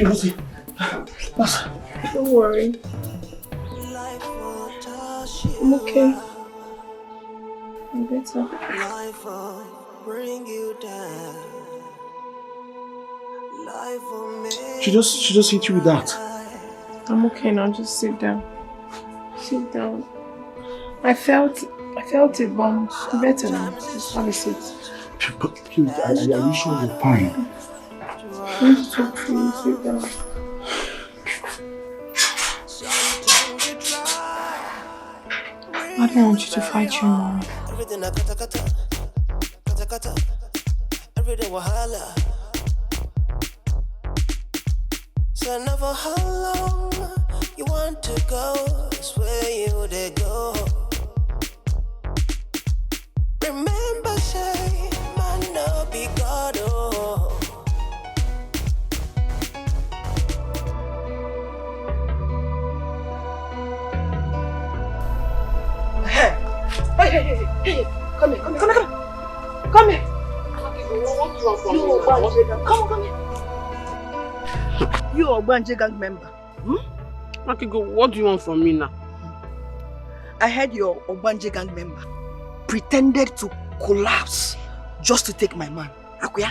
Rosie. What's? Don't worry. I'm okay. I'm better. Life will bring you down. Life will make She just hit you with that. I'm okay now. Just sit down. Sit down. I felt it, but I'm better now. Just have a seat. But please, are you sure you're fine? I want to talk to you. Sit down. I don't want you to fight your mom. everything. Everything wahala. So never how long you want to go. It's where you they go. Remember, say, man, no be God. Oh. Hey, come here. Come here. Come here. You are Ogbanje gang member. Akigo, what do you want from me now? I heard your Ogbanje gang member pretended to collapse just to take my man. Akuya?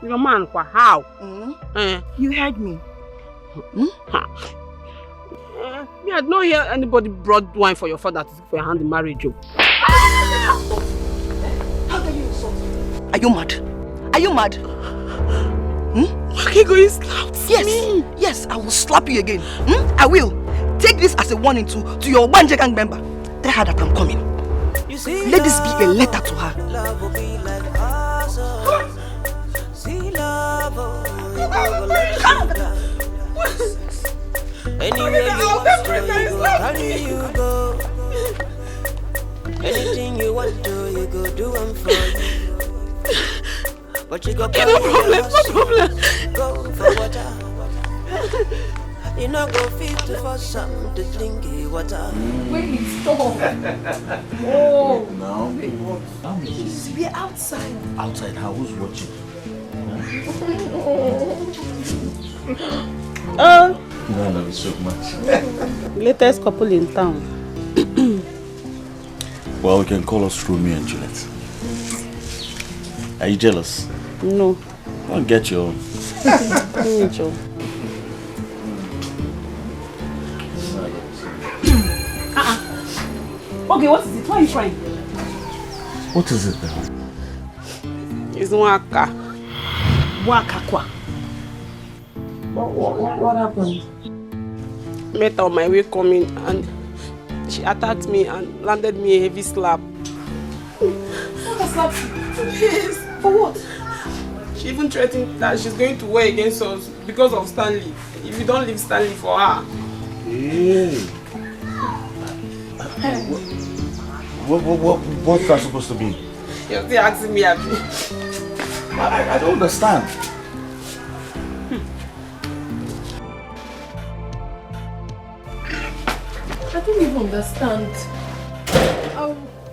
Your man, how? You heard me. Me, I don't hear anybody brought wine for your father to take for your hand in marriage. How can you insult me? Are you mad? Are you mad? Akigo, you slapped me. Yes, I will slap you again. I will. Take this as a warning to your Ogbanje gang member. Tell her that I'm coming. Let this be a letter to her. Love will be like awesome. See love, anywhere you want to go, carry you go. Anything you want to, you go do them for you. But you go no problem. Go for water. You know go fit for some to drink water. Wait, stop. Oh. No. We're outside. Outside, how? Who's watching? Oh. I love you so much. Latest couple in town. Well, we can call us Romeo and Juliet. Are you jealous? No. I'll get your own. Okay, what is it? Why are you crying? What is it then? It's Waka. Waka kwa. What happened? Met her on my way coming and she attacked me and landed me a heavy slap. What a slap? Yes. For what? She even threatened that she's going to war against us because of Stanley. If you don't leave Stanley for her. Hey. What's that supposed to be? You're still asking me, Abby. I don't understand. I don't even understand.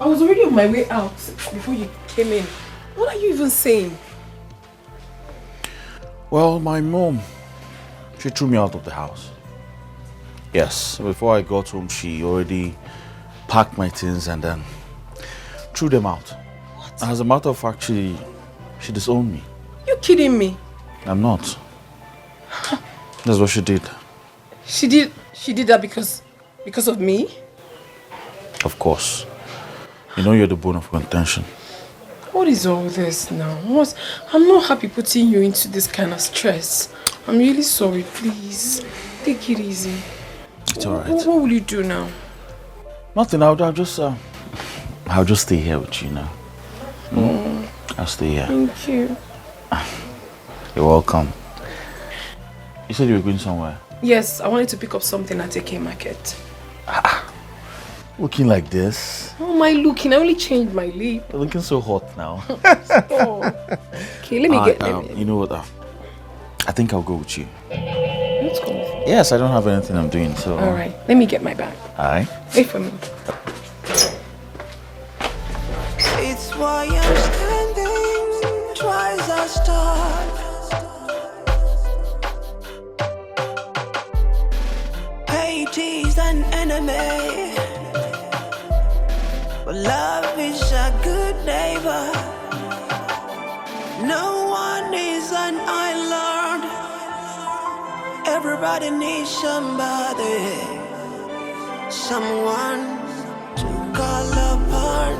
I was already on my way out before you came in. What are you even saying? Well, my mom, she threw me out of the house. Yes, before I got home, she already packed my things and then threw them out. What? As a matter of fact, she disowned me. You kidding me? I'm not. That's what she did. She did that because of me? Of course. You know you're the bone of contention. What is all this now? I'm not happy putting you into this kind of stress. I'm really sorry, please. Take it easy. It's alright. What will you do now? Nothing, I'll just stay here with you now. I'll stay here. Thank you. You're welcome. You said you were going somewhere? Yes, I wanted to pick up something at AK Market. Looking like this? How am I looking? I only changed my lip. You're looking so hot now. Oh. Okay, let me get them. You know what? I think I'll go with you. Let's go. Yes, I don't have anything I'm doing, so... Alright, let me get my bag. Alright. Wait for me. It's why I'm standing twice as tall. she's an enemy. But love is a good neighbor. No one is an island. Everybody needs somebody, someone to call upon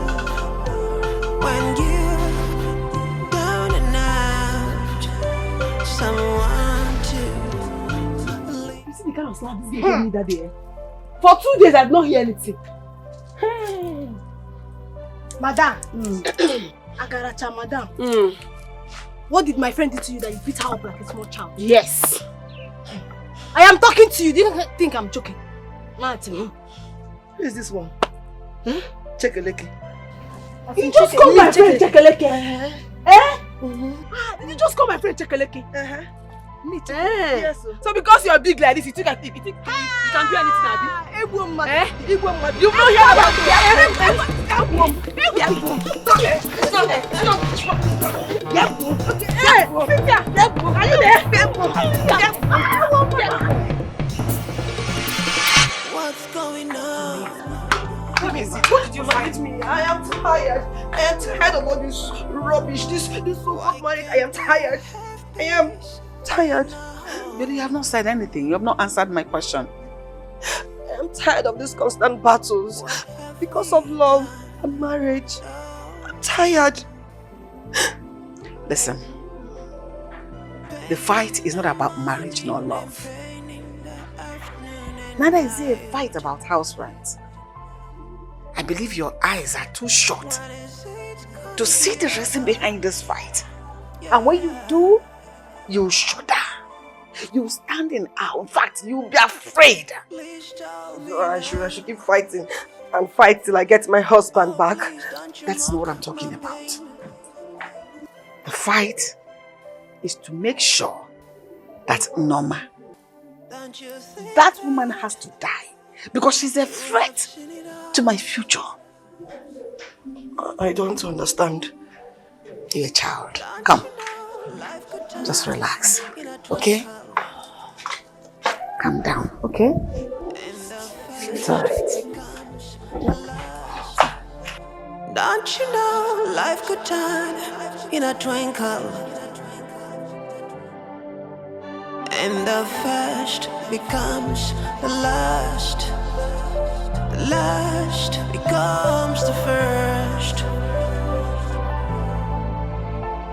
when you're down and out. Someone to leave. You see the kind of slap this guy gave me that day? For 2 days I did not hear anything. Madam. Agaracha, madam. What did my friend do to you that you beat her up like a small child? Yes. I am talking to you. Do you think I'm joking? Martin. Who is this one? Childless. You just call my friend Childless. Did you just call my friend Childless? Me too. Yes, sir. So because you're big like this, you think you can do anything, Abi? You've not heard about it. Are you there? What's going on? What is it? What did you fight me? I am tired. I am tired of all this rubbish. This so-called marriage. I am tired. I am tired. But you have not said anything. You have not answered my question. I am tired of these constant battles because of love and marriage. I'm tired. Listen. The fight is not about marriage nor love. Neither is it a fight about house rent. I believe your eyes are too short to see the reason behind this fight. And when you do, you shudder. You stand in awe. In fact, you'll be afraid. I should keep fighting and fight till I get my husband back. That's not what I'm talking about. The fight is to make sure that Norma, that woman has to die because she's a threat to my future. I don't understand. You're a child. Come. Just relax. Okay? Calm down. Okay? It's alright. Don't you know life could turn in a twinkle, and the first becomes the last. The last becomes the first.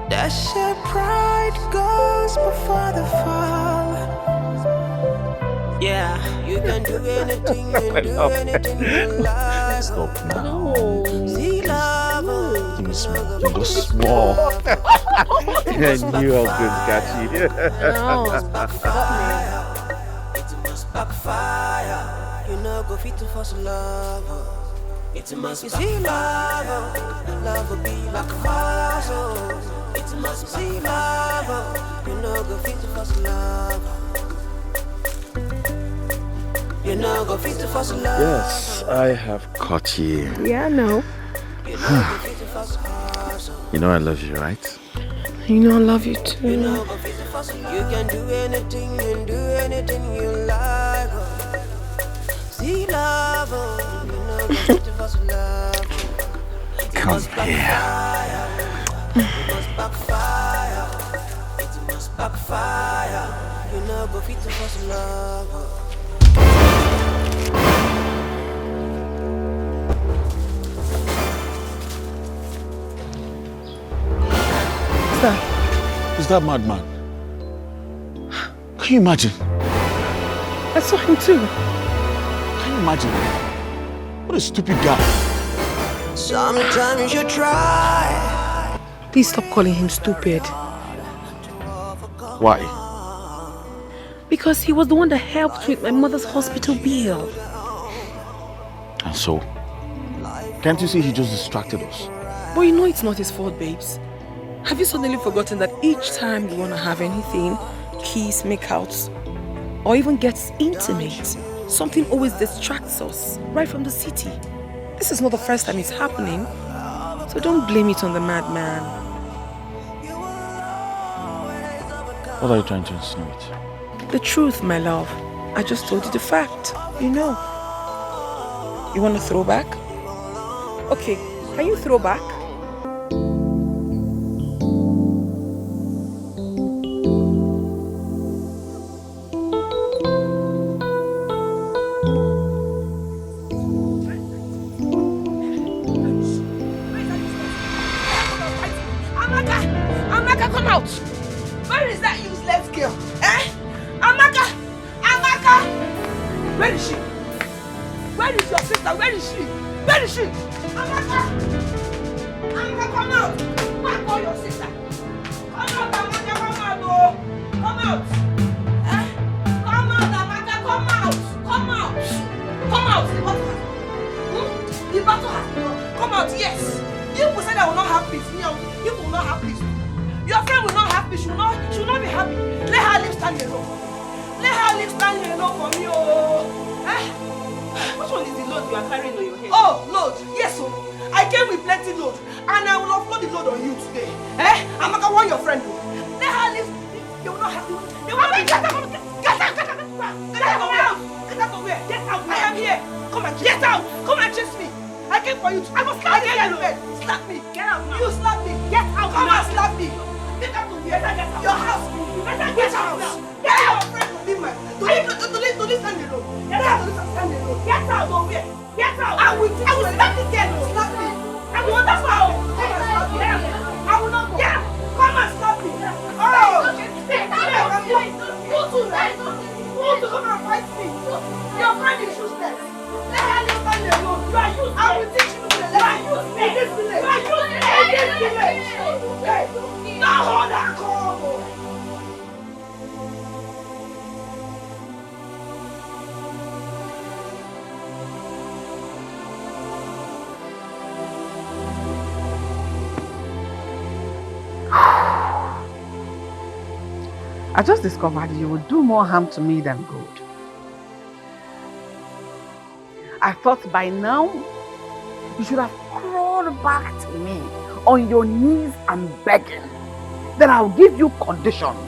That's why pride goes before the fall. Yeah, you can do anything and do anything you like. Stop now. See love. Give me small. Give me small. I knew I was going to catch you. It must backfire. You know, go fit to force love. It must be see love. Love will be like fire. It must be love. You know, go fit to force love. You know, go fit to force love. Yes, I have caught you. Yeah, I know. You know I love you, right? You know I love you too. You know, go fit to force love. You can do anything and do anything you like. See love. You know, go fit to force love. Come here. It must backfire. It must backfire. You know, go fit to force love. Is that madman? Can you imagine? I saw him too. Can you imagine? What a stupid guy. Sometimes you try. Please stop calling him stupid. Why? Because he was the one that helped with my mother's hospital bill. And so? Can't you see he just distracted us? But you know it's not his fault, babes. Have you suddenly forgotten that each time you want to have anything, kiss, make outs, or even get intimate, something always distracts us right from the city? This is not the first time it's happening, so don't blame it on the madman. What are you trying to insinuate? The truth, my love. I just told you the fact. You know, you want to throw back? Okay, can you throw back? Amaka, come out! Where is that useless girl? Eh? Amaka! Amaka! Where is she? Where is your sister? Where is she? Where is she? Amaka! Amaka, come out! Go and call your sister. Come out, Amaka, come out, oh! Come out! Eh? Come out, Amaka, come out! Come out! Come out! The battle has The battle has begun. Come out, yes! You will say that will not have peace. You will not have peace. Your friend will not have peace. She will not be happy. Let her live standing alone. Let her live standing alone for me, oh! Eh? Which one is the load you are carrying on your head? Oh, load. Yes, oh. I came with plenty load. And I will offload the load on you today. Eh? Amaka, want your friend, oh. Let her live. You will not have you. You will not get out. Get out. Get out. Get out of where? Get out of where? Get out. I am here. Come and get out. Come and chase me. I came for you. I was slap you. Slap me. Get out now. You slap me. Get out. Come and slap me. Get out of here. Get out. Your house. Get out. Get out. Your friend will leave my. To leave stand alone. Get out. Stand alone. Get out of here. Get out. I will slap the girl. Slap me. I will not go. Come and slap me. I will not go. Yeah. Come and slap me. Oh. You to come and fight me. Your friend is useless. Let her live stand alone. You are useless. I will teach you the lesson. You are useless. In this village. You are useless. In this village. Now hold that call. I just discovered you would do more harm to me than good. I thought by now you should have crawled back to me on your knees and begging. Then I'll give you conditions.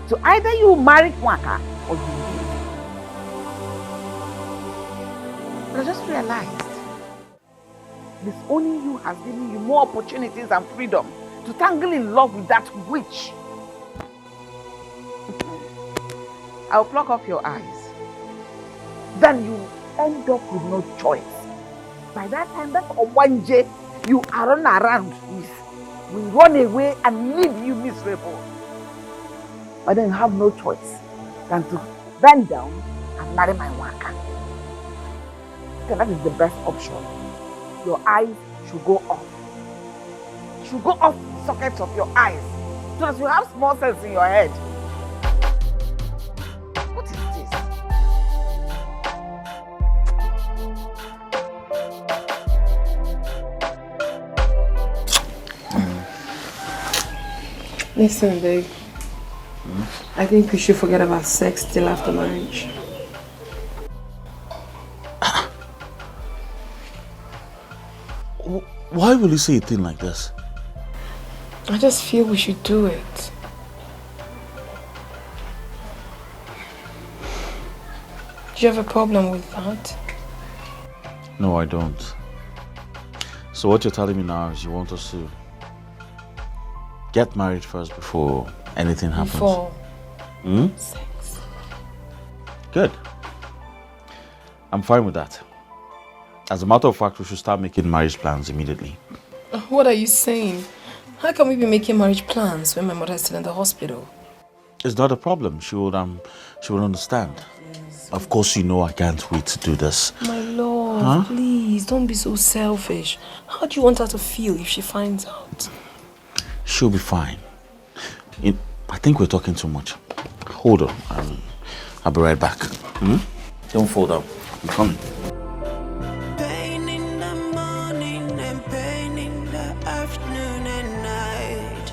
So either you marry Kwaka or you leave. But I just realized this owning you has given you more opportunities and freedom to tangle in love with that witch. I'll pluck off your eyes. Then you end up with no choice. By that time, that Obanje you are run around with will run away and leave you miserable. But then you have no choice than to bend down and marry my waka. Okay, that is the best option. Your eyes should go off. Should go off the sockets of your eyes so that you have small sense in your head. What is this? Listen, babe. I think we should forget about sex till after marriage. Why will you say a thing like this? I just feel we should do it. Do you have a problem with that? No, I don't. So what you're telling me now is you want us to get married first before anything happens? Before sex. Good. I'm fine with that. As a matter of fact, we should start making marriage plans immediately. What are you saying? How can we be making marriage plans when my mother is still in the hospital? It's not a problem. She will understand. Of course, you know I can't wait to do this. My love, please don't be so selfish. How do you want her to feel if she finds out? She'll be fine. I think we're talking too much. Hold on. I'll be right back. Don't fall down. I'm coming. Pain in the morning and pain in the afternoon and night.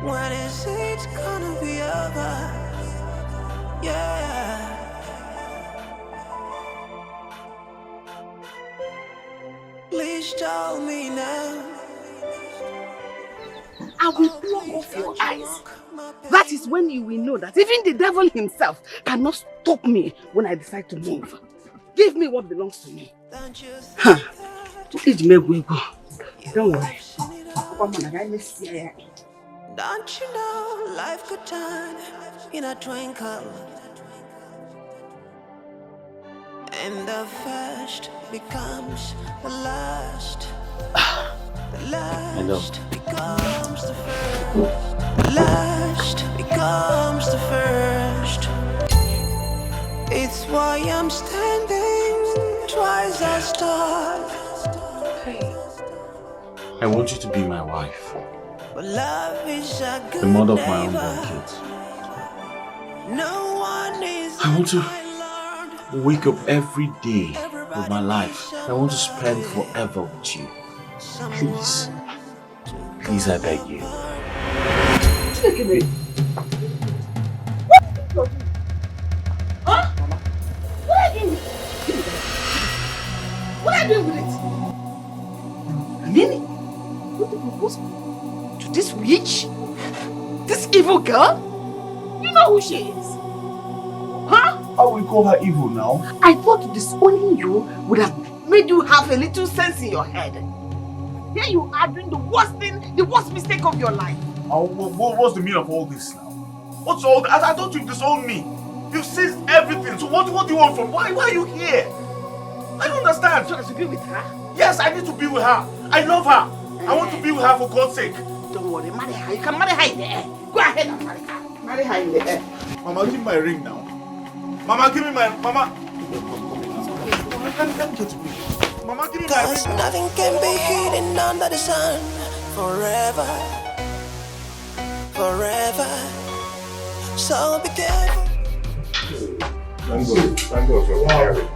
When is it gonna be over? Yeah. Please tell me now. I will block off your eyes That is when you will know that even the devil himself cannot stop me when I decide to move. Give me what belongs to me. Huh. Don't worry. Don't you know life could turn in a twinkle, and the first becomes the last. The last becomes the first. The last becomes the first. It's why I'm standing twice as tall. I want you to be my wife. But love is a good The mother of my neighbor. unborn kids. No one is I want to my Lord. wake up every day with my life. I want to spend forever with you. Please. Please, I beg you. Huh? What are you doing? What are you doing with it? Really? What did you propose to this witch? This evil girl? You know who she is? Huh? How will we call her evil now? I thought disowning you would have made you have a little sense in your head. Here you are doing the worst thing, the worst mistake of your life. What's the meaning of all this now? What's all that? I thought you disowned me. You've seized everything. So what do you want from? Why are you here? I don't understand. So I should be with her? Yes, I need to be with her. I love her. I want to be with her for God's sake. Don't worry, marry her. You can marry her in the air. Go ahead and marry her. Marry her in the air. Mama, give me my ring now. Mama, give me my... Mama... Let me get to me. Mama, give me my ring. 'Cause nothing can be hidden under the sun forever. Forever. So be careful. Thank God for marriage.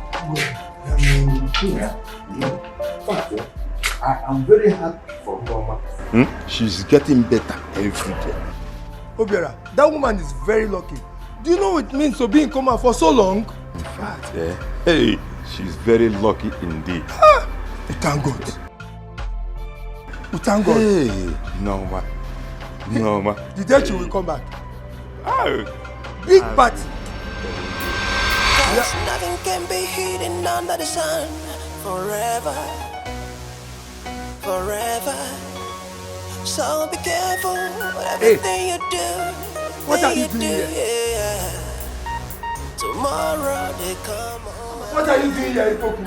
I am very happy for Mama. She's getting better every day. Obiora, that woman is very lucky. Do you know what it means to be in coma for so long? In fact, hey, she's very lucky indeed. We thank God. We thank God. Hey, no, ma. The day she will come back. Oh. Big party. 'Cause nothing can be hidden under the sun forever. Forever. So be careful with everything you do. What are you doing here? Yeah. Tomorrow they come home. What are you doing here, Ikoku?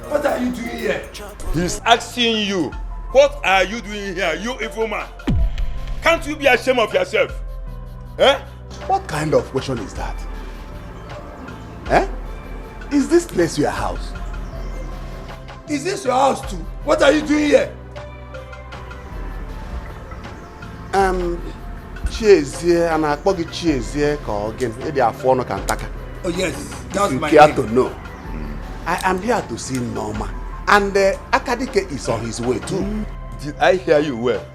What are you doing here? He's asking you, what are you doing here, you evil man? Can't you be ashamed of yourself? Eh? What kind of question is that? Eh? Is this place your house? Is this your house too? What are you doing here? Chiezie, and I bug Chiezie again. They are for no kantaka. Oh yes, that's You my care name. to know. I am here to see Norma, and Akadike is on his way too. Did I hear you well?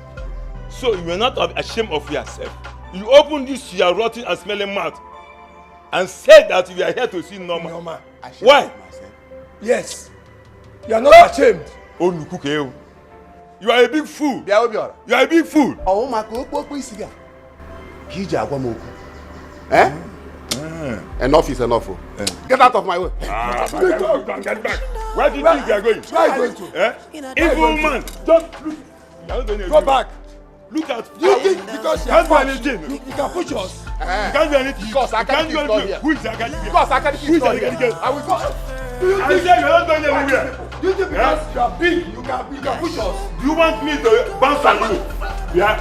So you are not ashamed of yourself. You opened this your rotten and smelling mouth and said that you are here to see Norma. Norma. Why? Yes. You are not ashamed. Oh, Nukuke. You are a big fool. You are a big fool. Oh, my God, isiga. Kija Agwamoku. Eh? Enough is enough. Get out of my way. Get back. Where do you think you are going? Where are you going to? Eh? Evil man. Just look. Go back. Look at. Do you think because you can't do are anything? you can push us? You can't do anything. Because Akadike is not here. Who is Akadike? Because Akadike is not here. I will go. I said you are not going anywhere. Do you think because you are big, you can push us? You want me to bounce on you? Yeah.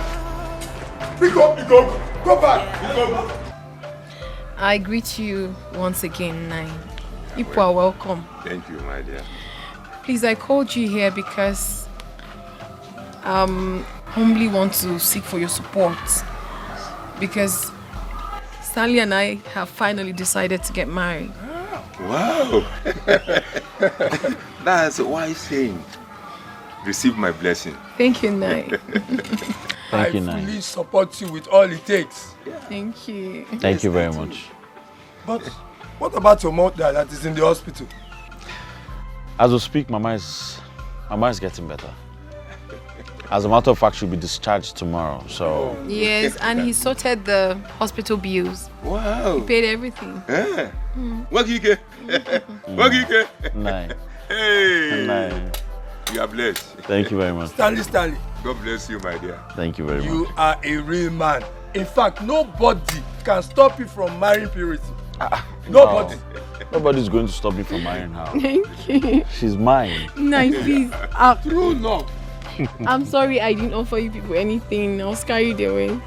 Pick up. Go back. I greet you once again, Nai. You are welcome. Thank you, my dear. Please, I called you here because humbly want to seek for your support. Because Stanley and I have finally decided to get married. Wow. That's a wise saying. Receive my blessing. Thank you, Nai. I fully support you with all it takes. Thank you. Thank you very much. But what about your mother that is in the hospital? As we speak, Mama is getting better. As a matter of fact, she'll be discharged tomorrow, so... Yes, and he sorted the hospital bills. Wow. He paid everything. Yeah. What do you get? What do you get? Nice. Hey. Nice. You are blessed. Thank you very much. Stanley. God bless you, my dear. Thank you very much. You are a real man. In fact, nobody can stop you from marrying Purity. Nobody. Wow. Nobody's going to stop me from marrying her. Thank you. She's mine. Nice, please. True love. I'm sorry I didn't offer you people anything. I was carried away.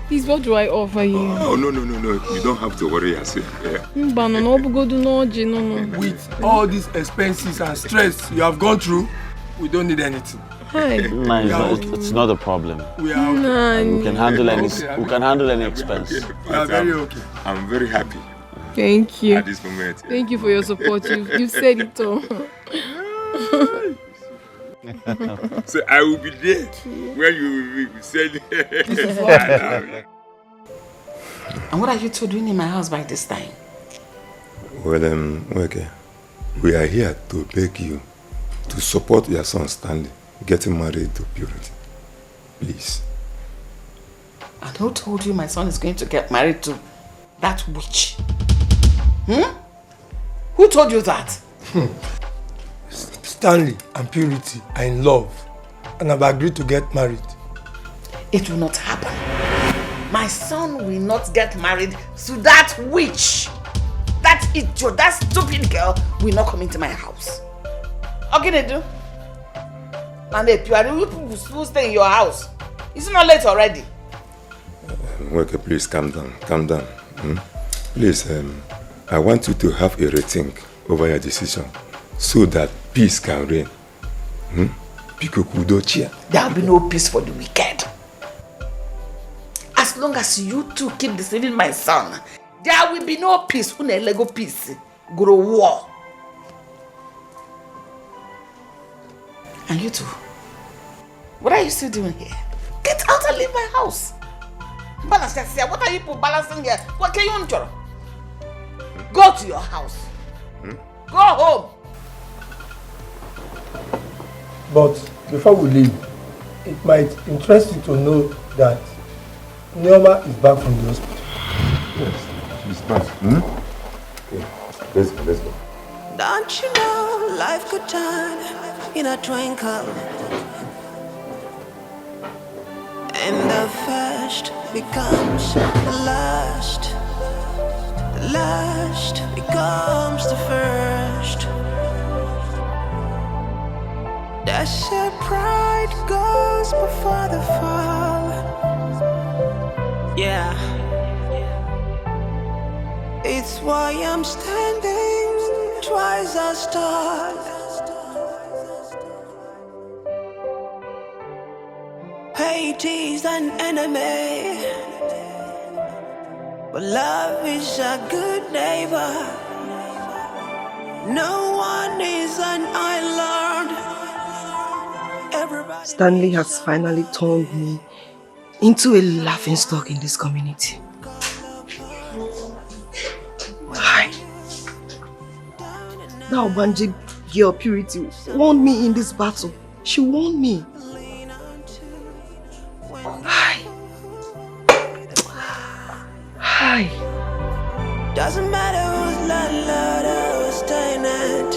Please, what do I offer you? Oh, no. You don't have to worry yourself. Yeah. No. With all these expenses and stress you have gone through, we don't need anything. Hi. It's not a problem. We are okay. We can handle any. We can handle any expense. We are very okay. I'm very happy. Thank you. At this moment. Thank you for your support. You said it all. So I will be there when you will be saying. And what are you two doing in my house by this time? Well, okay. We are here to beg you to support your son Stanley getting married to Purity. Please. And who told you my son is going to get married to that witch? Who told you that? Stanley and Purity are in love and have agreed to get married. It will not happen. My son will not get married to that witch. That idiot, that stupid girl will not come into my house. What can I do? And if you are who stay in your house, it's not late already. Okay, please calm down. Please, I want you to have a rethink over your decision so that peace can reign. There will be no peace for the wicked. As long as you two keep deceiving my son, there will be no peace. Lego peace. Grow war. And you two, what are you still doing here? Get out and leave my house. Balance, what are you balancing here? What can you do? Go to your house. Go home. But before we leave, it might interest you to know that Neoma is back from the hospital. Yes, she's back. Okay, let's go. Don't you know life could turn in a twinkle, and the first becomes the last. The last becomes the first. That's where pride goes before the fall. Yeah. It's why I'm standing twice as tall. Hate is an enemy, but love is a good neighbor. No one is an island. Everybody. Stanley has finally turned me into a laughingstock in this community. Hi. Now Banji girl Purity won me in this battle. She won me. Hi. Hi. Doesn't matter who's landlord or who's tenant.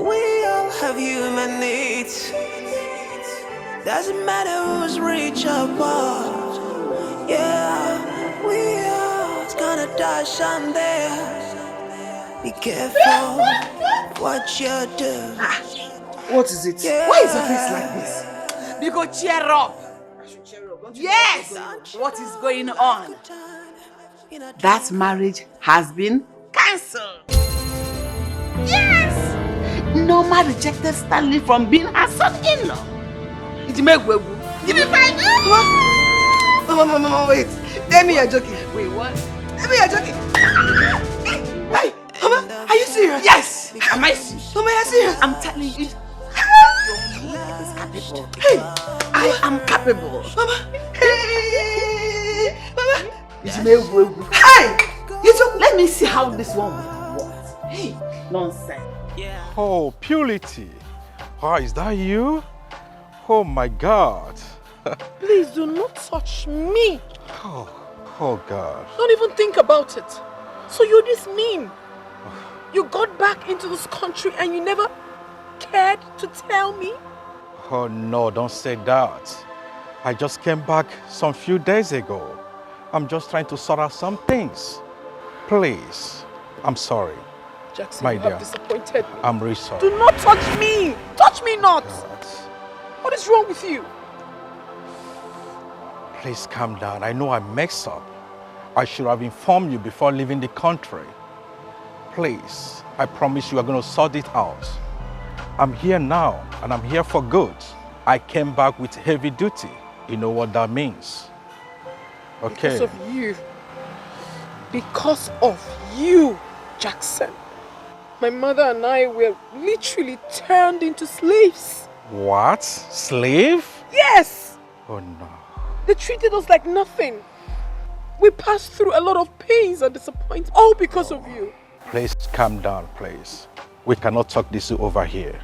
We all have human needs. Doesn't matter who's rich or poor. Yeah, we all gonna die someday. Be careful what you do. What is it? Yeah. Why is your face like this? Because cheer up. Yes! What is going on? That marriage has been cancelled. Yes! Norma rejected Stanley from being her son-in-law. Give me 5. Mama, wait. Tell me you're joking. Wait, what? Tell me you're joking. Hey, Mama, are you serious? Yes! Am I serious? Mama, you're serious? I'm telling you. Capable. Hey, I am capable. Mama. Hey, Mama. Hey! Let me see how this one works. Hey, nonsense. Oh, Purity. Ah, is that you? Oh my God. Please do not touch me. Oh God. Don't even think about it. So you're this mean. You got back into this country and you never cared to tell me? Oh no, don't say that. I just came back some few days ago. I'm just trying to sort out some things. Please, I'm sorry. Jackson, My you dear, have disappointed me. I'm really sorry. Do not touch me! Touch me not! What is wrong with you? Please calm down. I know I messed up. I should have informed you before leaving the country. Please, I promise you are going to sort it out. I'm here now, and I'm here for good. I came back with heavy duty. You know what that means. Okay. Because of you. Because of you, Jackson. My mother and I were literally turned into slaves. What? Slave? Yes! Oh no. They treated us like nothing. We passed through a lot of pains and disappointment, all because of you. Please calm down, please. We cannot talk this over here.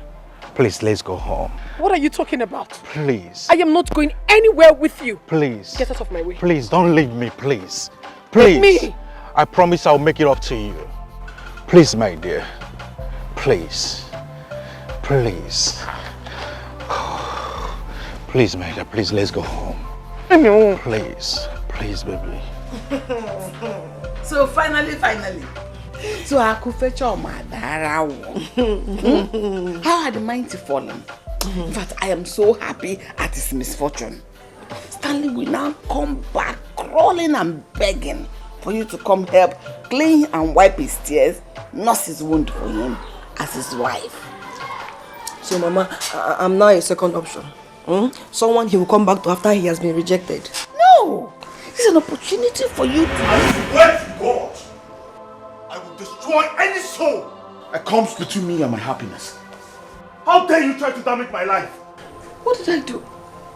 Please, let's go home. What are you talking about? Please. I am not going anywhere with you. Please. Get out of my way. Please, don't leave me, please. Please. Leave me. I promise I'll make it up to you. Please, my dear. Please. Please. Please, my dear, please, let's go home. Please. Please, baby. So finally. So I could fetch all my How had the mighty fallen? In fact, I am so happy at his misfortune. Stanley will now come back crawling and begging for you to come help clean and wipe his tears, nurse his wound for him as his wife. So Mama, I'm now a second option. Someone he will come back to after he has been rejected. No! This is an opportunity for you to... I swear to God, I will destroy any soul that comes between me and my happiness. How dare you try to damage my life? What did I do?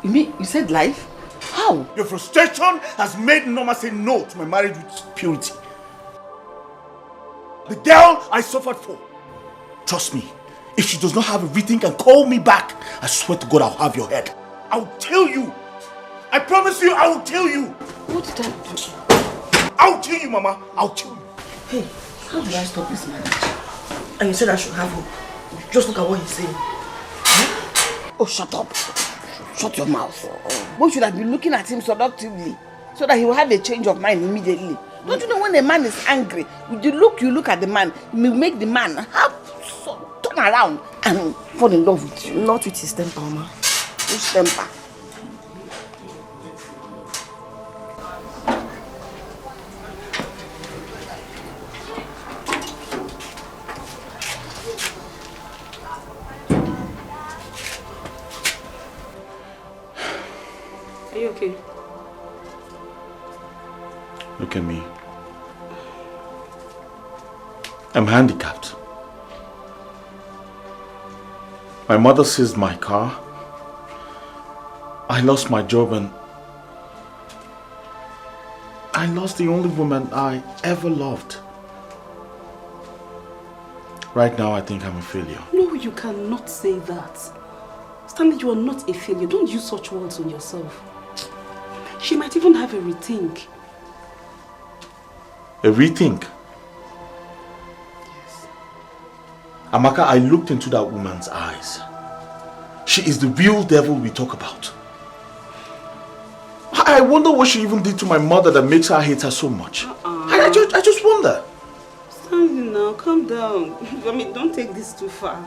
You mean, you said life? How? Your frustration has made Norma say no to my marriage with purity. The girl I suffered for. Trust me, if she does not have a rethink and call me back, I swear to God I'll have your head. I'll tell you. I promise you I will tell you. What did I do? I'll tell you, Mama. I'll tell you. Hey, how do I stop this marriage? And you said I should have hope. Just look at what he's saying. Oh, shut up. Shut your mouth. We should have been looking at him seductively so that he will have a change of mind immediately. Don't you know when a man is angry, you look at the man, you make the man turn around and fall in love with you. Not with his temper, Mama. Which temper? Are you okay? Look at me. I'm handicapped. My mother seized my car. I lost my job and I lost the only woman I ever loved. Right now I think I'm a failure. No, you cannot say that. Stanley, you are not a failure. Don't use such words on yourself. She might even have a rethink. A rethink? Yes. Amaka, I looked into that woman's eyes. She is the real devil we talk about. I wonder what she even did to my mother that makes her hate her so much. I just wonder. Stanley, now, calm down. I mean, don't take this too far.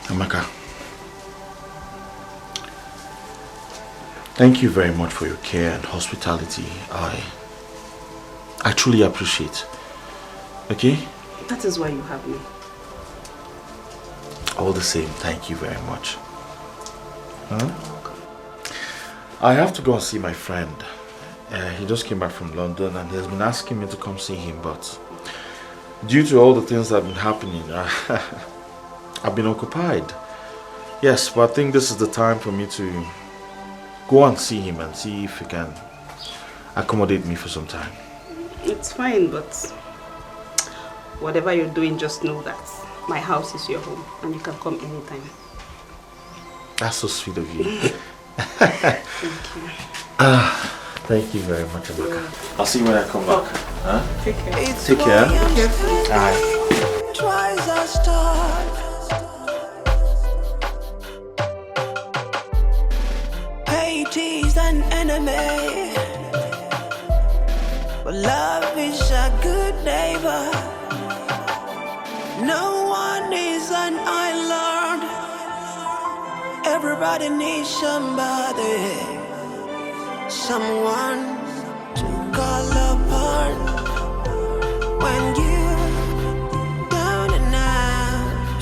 Amaka, thank you very much for your care and hospitality. I truly appreciate. Okay? That is why you have me. All the same, thank you very much. Huh? I have to go and see my friend. He just came back from London and he has been asking me to come see him, but due to all the things that have been happening, I've been occupied. Yes, but I think this is the time for me to go and see him and see if he can accommodate me for some time. It's fine, but whatever you're doing, just know that my house is your home and you can come anytime. That's so sweet of you. Thank you. Thank you very much, Amaka. I'll see you when I come back. Huh? Take care. Take care. Alright. Tries our start. Hate is an enemy, but love is a good neighbor. No one is an island. Everybody needs somebody, someone to call upon when you're down and out,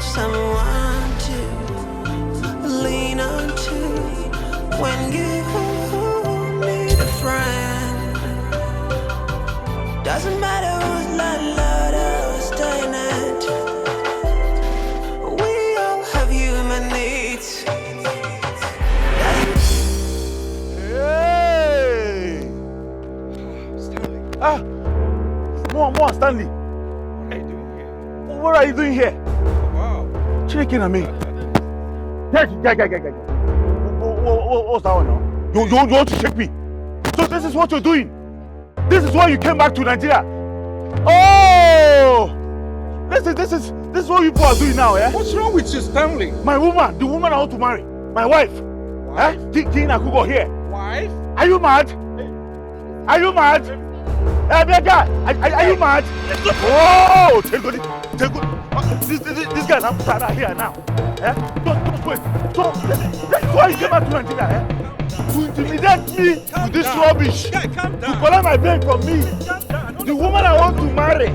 someone to lean on to when you need a friend. Doesn't matter who's landlord or who's tenant, we all have human needs. More, Stanley. What are you doing here? Wow. Checking at me. Guy. What's that one now? You want to check me? So this is what you're doing? This is why you came back to Nigeria? Oh! This is what you people are doing now, eh? What's wrong with you, Stanley? My woman, the woman I want to marry. My wife. Eh? Tina Kugo here. Wife? Are you mad? Are you mad? Hey, big guy, are you mad? Oh, this guy is outside here now. Eh? Don't wait. So, that's why you came back to Nigeria, eh? To intimidate me with this rubbish. Guy, calm down. To collect my babe from me. The woman I want to marry.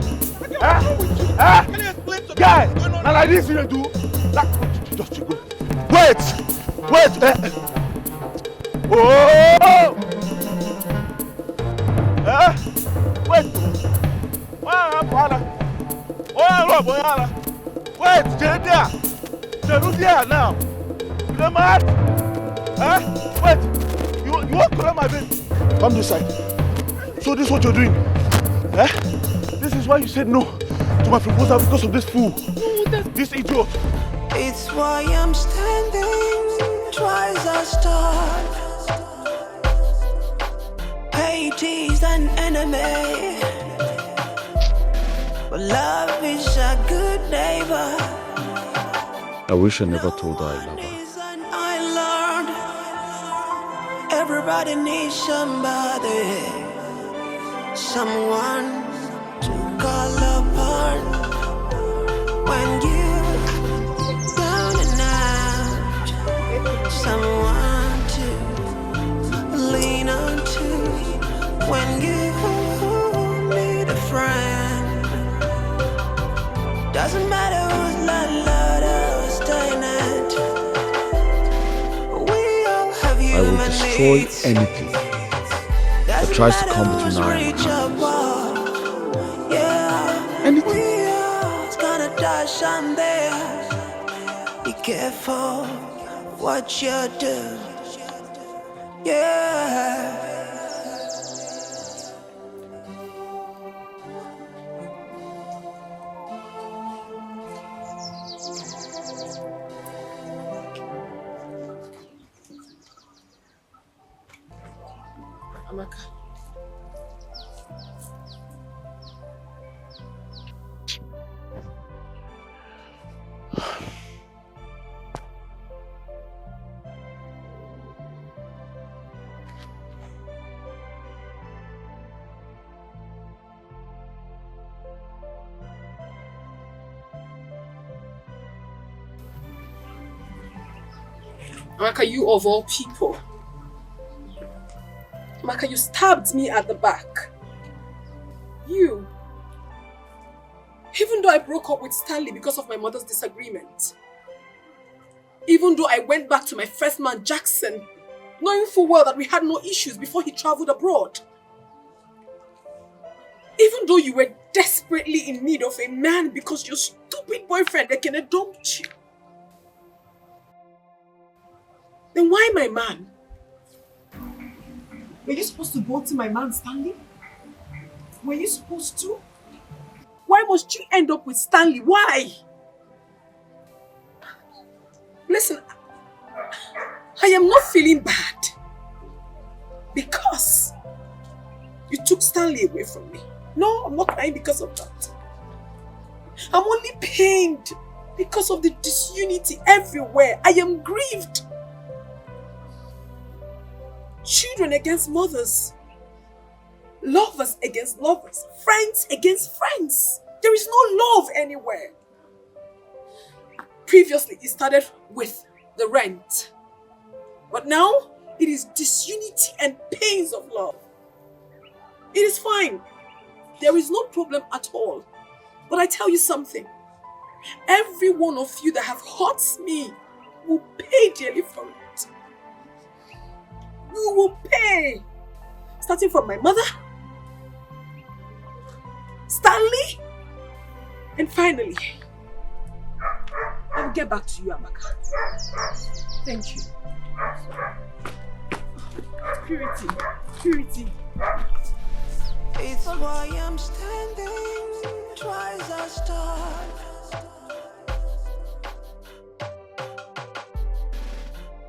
Guy, now like this you do. Just go. Wait. Oh! Wait! Wait, stay there! Stay there now! You're mad! Wait! You won't collect my baby! Come this side. So this is what you're doing? This is why you said no to my proposal because of this fool! This idiot! It's why I'm standing, twice I start. Hate is an enemy, but love is a good neighbor. I wish I never told her I love her. I learned everybody needs somebody, someone to call upon when you're down and out, someone to lean on to when you need a friend. Doesn't matter who's landlord or who's tenant, we all have human I will destroy needs. anything that tries to come between our hands. Anything. We all gonna die someday. Be careful what you do. Yeah. Amaka. Amaka, you of all people. Amaka, you stabbed me at the back. You. Even though I broke up with Stanley because of my mother's disagreement. Even though I went back to my first man, Jackson, knowing full well that we had no issues before he traveled abroad. Even though you were desperately in need of a man because your stupid boyfriend Ekene dumped you. Then why my man? Were you supposed to go to my man Stanley? Were you supposed to? Why must you end up with Stanley? Why? Listen, I am not feeling bad because you took Stanley away from me. No, I'm not crying because of that. I'm only pained because of the disunity everywhere. I am grieved. Children against mothers. Lovers against lovers. Friends against friends. There is no love anywhere. Previously, it started with the rent. But now, it is disunity and pains of love. It is fine. There is no problem at all. But I tell you something. Every one of you that have hurt me will pay dearly for it. You will pay. Starting from my mother, Stanley, and finally, I will get back to you, Amaka. Thank you. Purity, purity. It's why I'm standing twice as tall.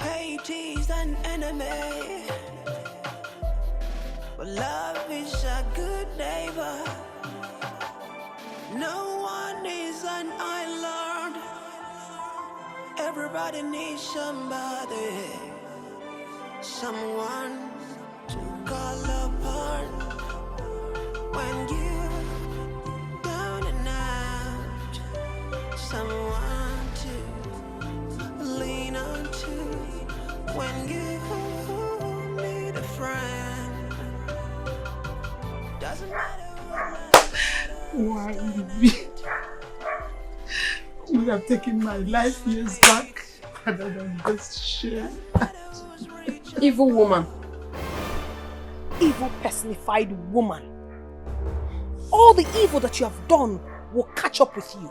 Hate is an enemy, but love is a good neighbor. No one is an island. Everybody needs somebody, someone to call upon when you're down and out, someone to lean on to when you need a friend. Doesn't matter. Why me? You have taken my life years back rather than this shit. Evil woman. Evil personified woman. All the evil that you have done will catch up with you.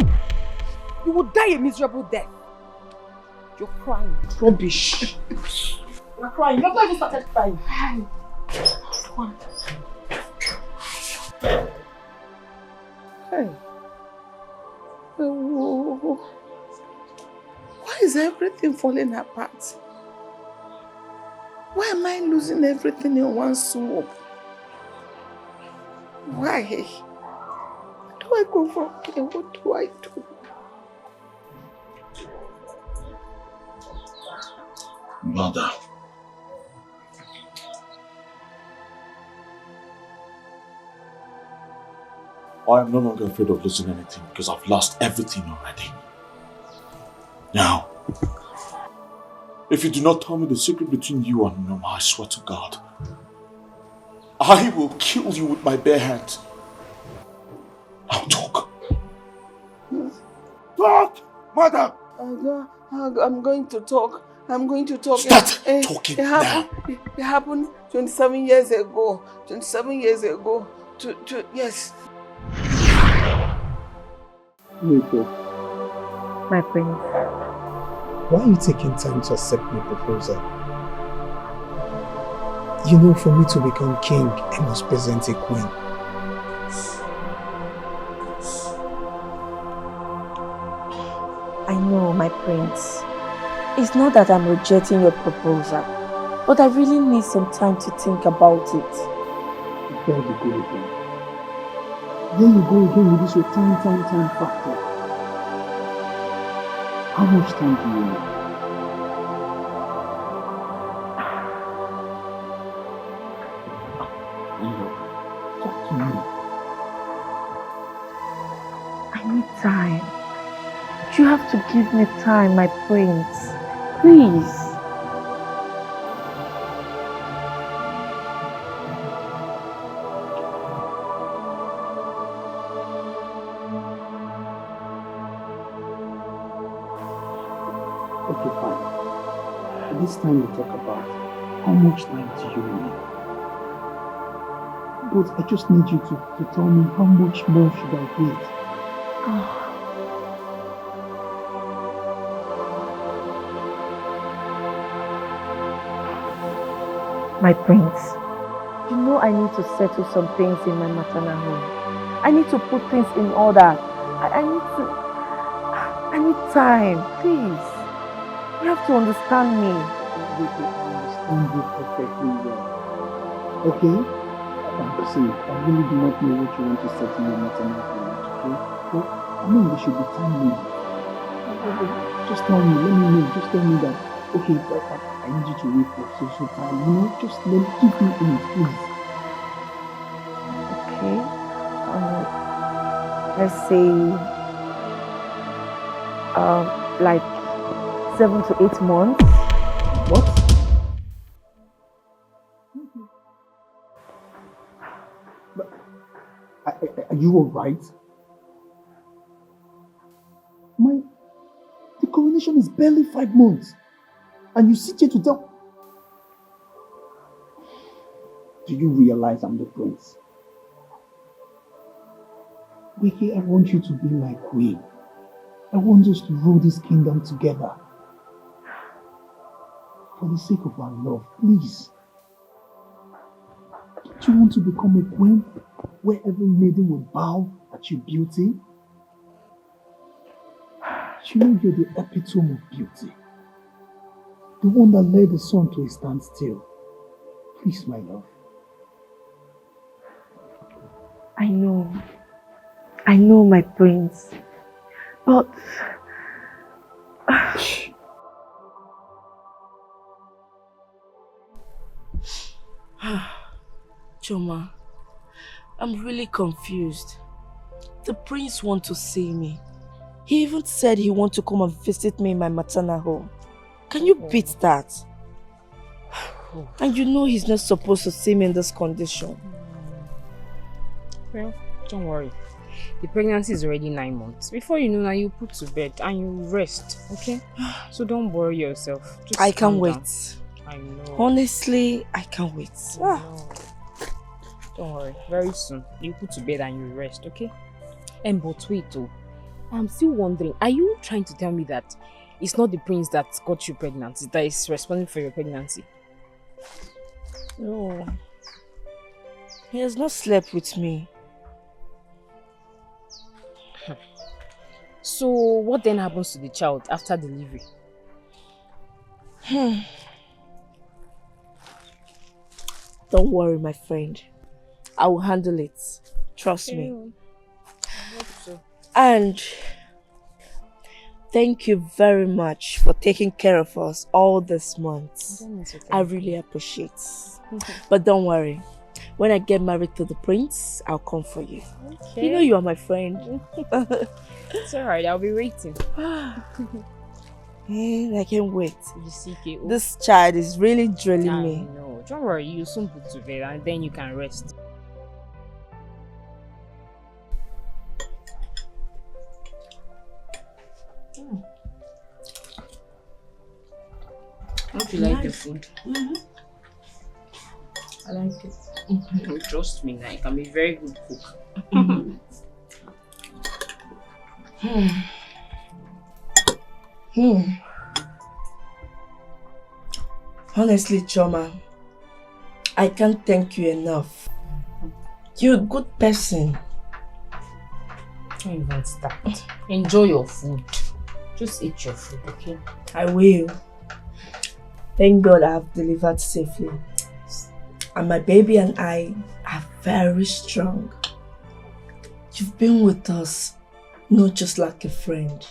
You will die a miserable death. You're crying. Rubbish. You're crying. You've not even started crying. Hey. Oh, why is everything falling apart? Why am I losing everything in one swoop? Why? Where do I go from here? What do I do? Mother. I am no longer afraid of losing anything because I've lost everything already. Now, if you do not tell me the secret between you and Noma, I swear to God, I will kill you with my bare hands. I'll talk. Talk, mother! I'm going to talk. I'm going to talk. Start talking now. It happened 27 years ago. 27 years ago. Yes. Nico, My prince. why are you taking time to accept my proposal? You know, for me to become king, I must present a queen. I know, my prince. It's not that I'm rejecting your proposal, but I really need some time to think about it. There you go again. There you go again with this your time factor. How much time do you need? Talk to me. I need time. You have to give me time, my prince. Please. Okay, fine. This time we talk about how much time do you need? But I just need you to tell me how much more should I wait? My prince, you know I need to settle some things in my maternal home. I need to put things in order. I need time, please. You have to understand me. I understand you perfectly well. Okay? See, I really do not know what you want to say to your maternal feelings, okay? But I mean, there should be time limit. Just tell me, let me know. Just tell me that, okay, I need you to wait for social time. You know, just keep me in it, please. Okay. Let's say, like 7 to 8 months. What? But, are you alright? The coronation is barely 5 months. And you sit here to tell... Do you realize I'm the prince? Wiki, I want you to be my queen. I want us to rule this kingdom together. For the sake of our love, please. Don't you want to become a queen where every maiden will bow at your beauty? You know you're the epitome of beauty. The one that led the sun to a standstill. Please, my love. I know, my prince. But... Choma, I'm really confused. The prince wants to see me. He even said he wants to come and visit me in my maternal home. Can you beat that? And you know he's not supposed to see me in this condition. Well, don't worry. The pregnancy is already 9 months. Before you know, now you put to bed and you rest, okay? So don't worry yourself. Just I can't wait. Down. I know. Honestly, I can't wait. Don't worry. Very soon, you put to bed and you rest, okay? But wait though. I'm still wondering, are you trying to tell me that it's not the prince that got you pregnant, that is responsible for your pregnancy? No. He has not slept with me. So what then happens to the child after delivery? Don't worry, my friend. I will handle it. Trust me. I hope so. And thank you very much for taking care of us all this month. I really appreciate it. But don't worry. When I get married to the prince, I'll come for you. Okay. You know you are my friend. It's alright, I'll be waiting. I can't wait. You this child is really drilling me. No, don't worry, you'll soon put to bed and then you can rest. Hope you like the food. I like it. Trust me, I can be a very good cook. Honestly, Choma, I can't thank you enough. You're a good person. Don't even start. Enjoy your food. Just eat your food, okay? I will. Thank God I have delivered safely. And my baby and I are very strong. You've been with us, not just like a friend,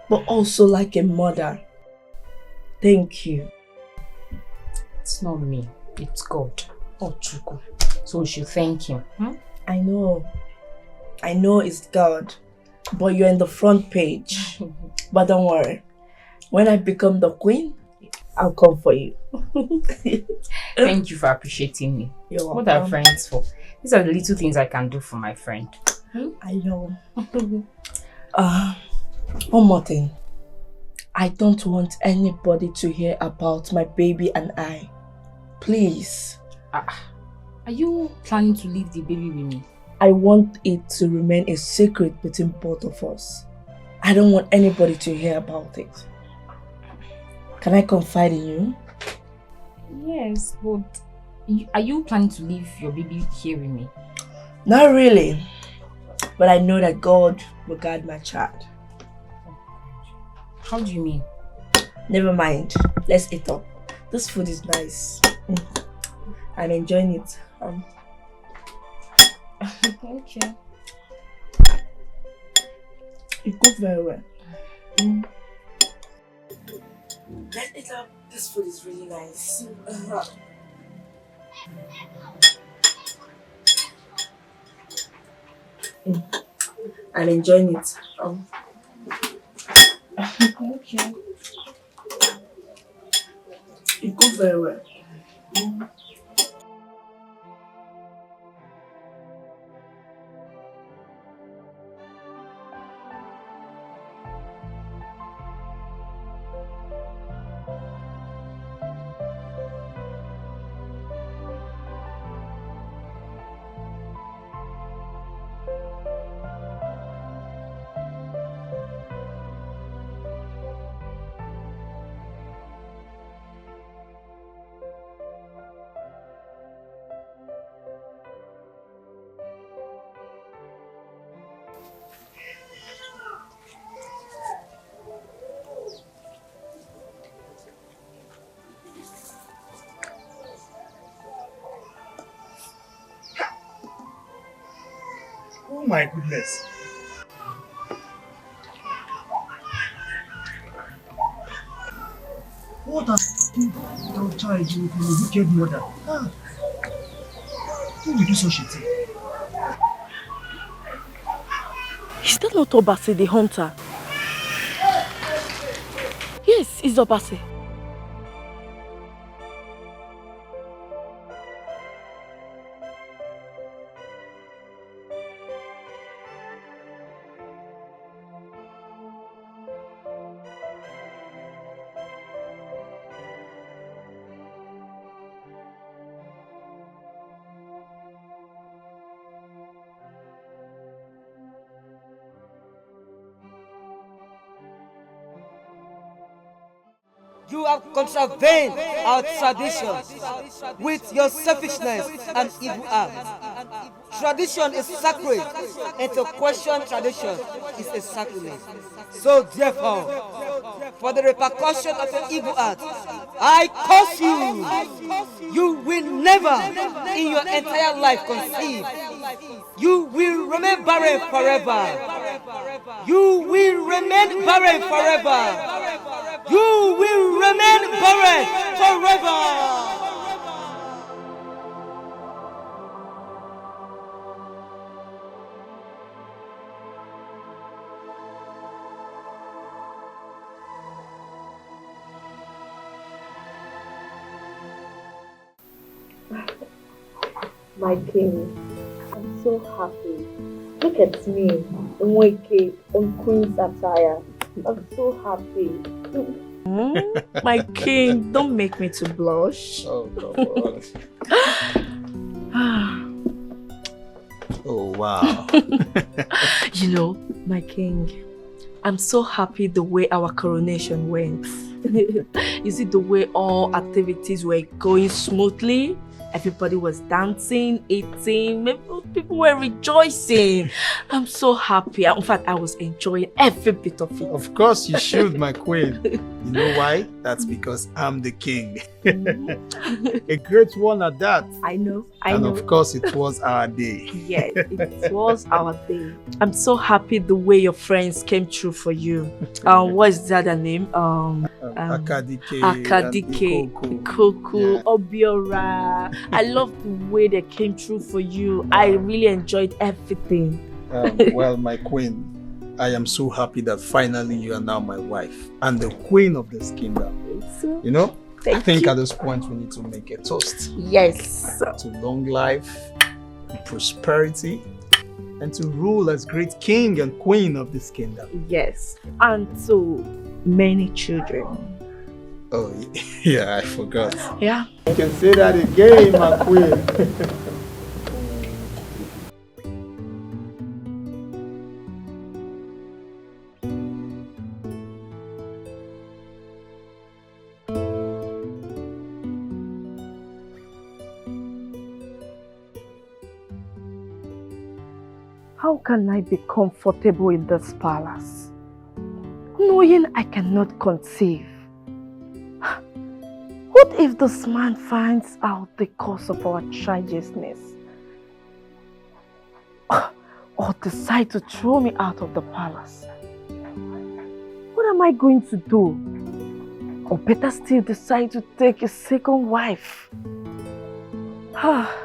but also like a mother. Thank you. It's not me, it's God. Oh, Chuku. So we should thank him. I know it's God, but you're in the front page. But don't worry, when I become the queen, I'll come for you. Thank you for appreciating me. You're welcome. What are friends for? These are the little things I can do for my friend. I know. One more thing. I don't want anybody to hear about my baby and I. Please. Are you planning to leave the baby with me? I want it to remain a secret between both of us. I don't want anybody to hear about it. Can I confide in you? Yes, but are you planning to leave your baby here with me? Not really. But I know that God will guide my child. How do you mean? Never mind. Let's eat up. This food is nice. I'm enjoying it. Okay. You cook very well. Let's eat up. This food is really nice. I'm enjoying it. Okay. You cook very well. Oh my goodness. What has your child with a wicked mother? Who will do such a thing? Is that not Obase the hunter? Yes, it's Obase. You have contravened our tradition with your selfishness and evil acts. Tradition is sacred, and to question tradition is a sacrilege. So therefore, for the repercussion of your evil act, I curse you. You will never in your entire life conceive. You will remain barren forever. You will remain barren forever. You will remain barren forever. My king, I'm so happy. Look at me, Nweke, on Queen's attire. I'm so happy. My king, don't make me to blush. Oh, come on. Oh, wow. You know, my king, I'm so happy the way our coronation went. You see the way all activities were going smoothly? Everybody was dancing, eating, people were rejoicing. I'm so happy. In fact, I was enjoying every bit of it. Of course you should, my queen. You know why? That's because I'm the king. A great one at that. I know. And of course it was our day. Yes, it was our day. I'm so happy the way your friends came through for you. What's the other name? Akadike, Koku, Obiora. I love the way they came through for you. I really enjoyed everything. Well, my queen, I am so happy that finally you are now my wife and the queen of this kingdom. You know, I think at this point we need to make a toast. Yes. To long life, prosperity, and to rule as great king and queen of this kingdom. Yes. And to many children. Oh, yeah, I forgot. Yeah. You can say that again, my queen. How can I be comfortable in this palace, knowing I cannot conceive? What if this man finds out the cause of our childlessness? Or decide to throw me out of the palace? What am I going to do? Or better still, decide to take a second wife? Oh.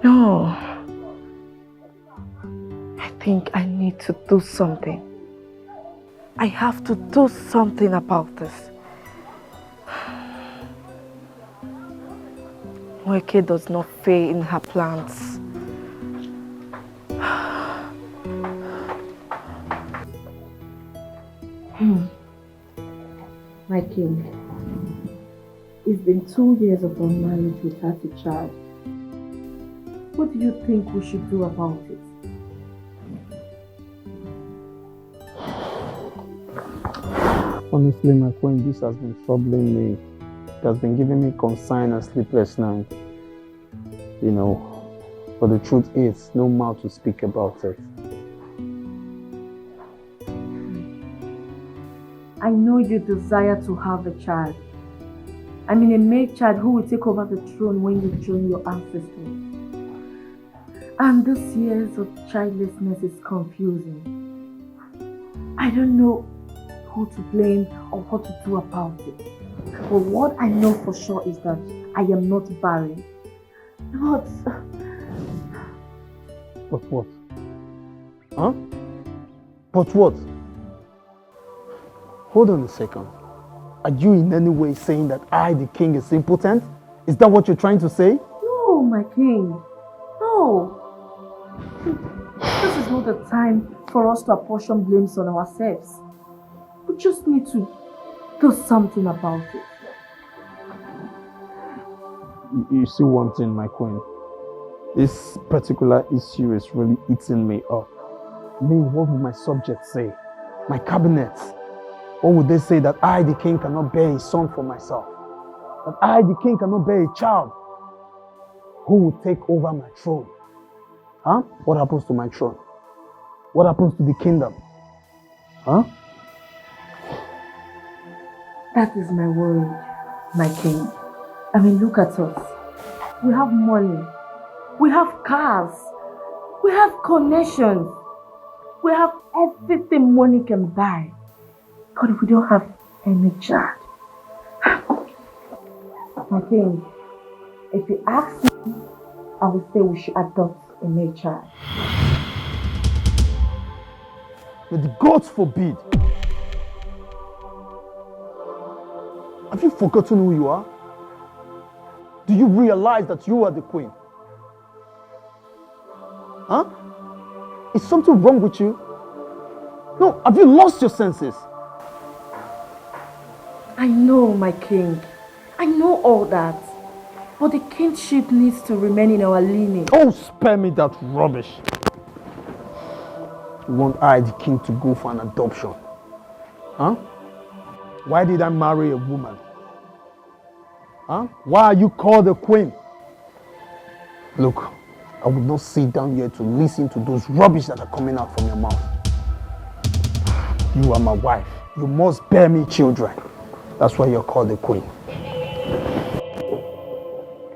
No. I think I need to do something. I have to do something about this. Weke does not fail in her plans. My king, it's been 2 years of our marriage without a child. What do you think we should do about it? Honestly, my queen, this has been troubling me. It has been giving me concern and sleepless nights. You know, but the truth is, no mouth to speak about it. I know you desire to have a child. I mean a male child who will take over the throne when you join your ancestors. And this years of childlessness is confusing. I don't know who to blame or what to do about it. But what I know for sure is that I am not barren. But what? Huh? But what? Hold on a second. Are you in any way saying that I, the king, is impotent? Is that what you're trying to say? no, my king. No. This is not the time for us to apportion blames on ourselves. We just need to do something about it. You see one thing, my queen. This particular issue is really eating me up. I mean, what would my subjects say? My cabinet? What would they say that I, the king, cannot bear a son for myself? That I, the king, cannot bear a child? Who will take over my throne? Huh? What happens to my throne? What happens to the kingdom? Huh? That is my worry, my king. I mean, look at us. We have money. We have cars. We have connections. We have everything money can buy. But if we don't have any child. My king, if you ask me, I would say we should adopt a male child. May the gods forbid. Have you forgotten who you are? Do you realize that you are the queen? Huh? Is something wrong with you? No, have you lost your senses? I know, my king. I know all that. But the kingship needs to remain in our lineage. Oh, spare me that rubbish. You want I, the king, to go for an adoption? Huh? Why did I marry a woman? Huh? Why are you called a queen? Look, I would not sit down here to listen to those rubbish that are coming out from your mouth. You are my wife. You must bear me children. That's why you're called a queen.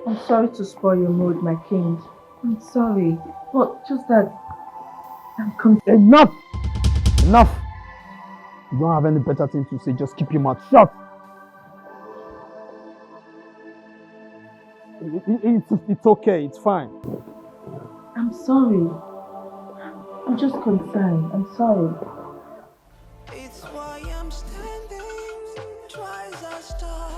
I'm sorry to spoil your mood, my king. I'm sorry. But just that I'm Enough! Enough! You don't have any better thing to say. Just keep your mouth shut. It's okay. It's fine. I'm sorry. I'm just concerned. I'm sorry. It's why I'm standing, twice I start.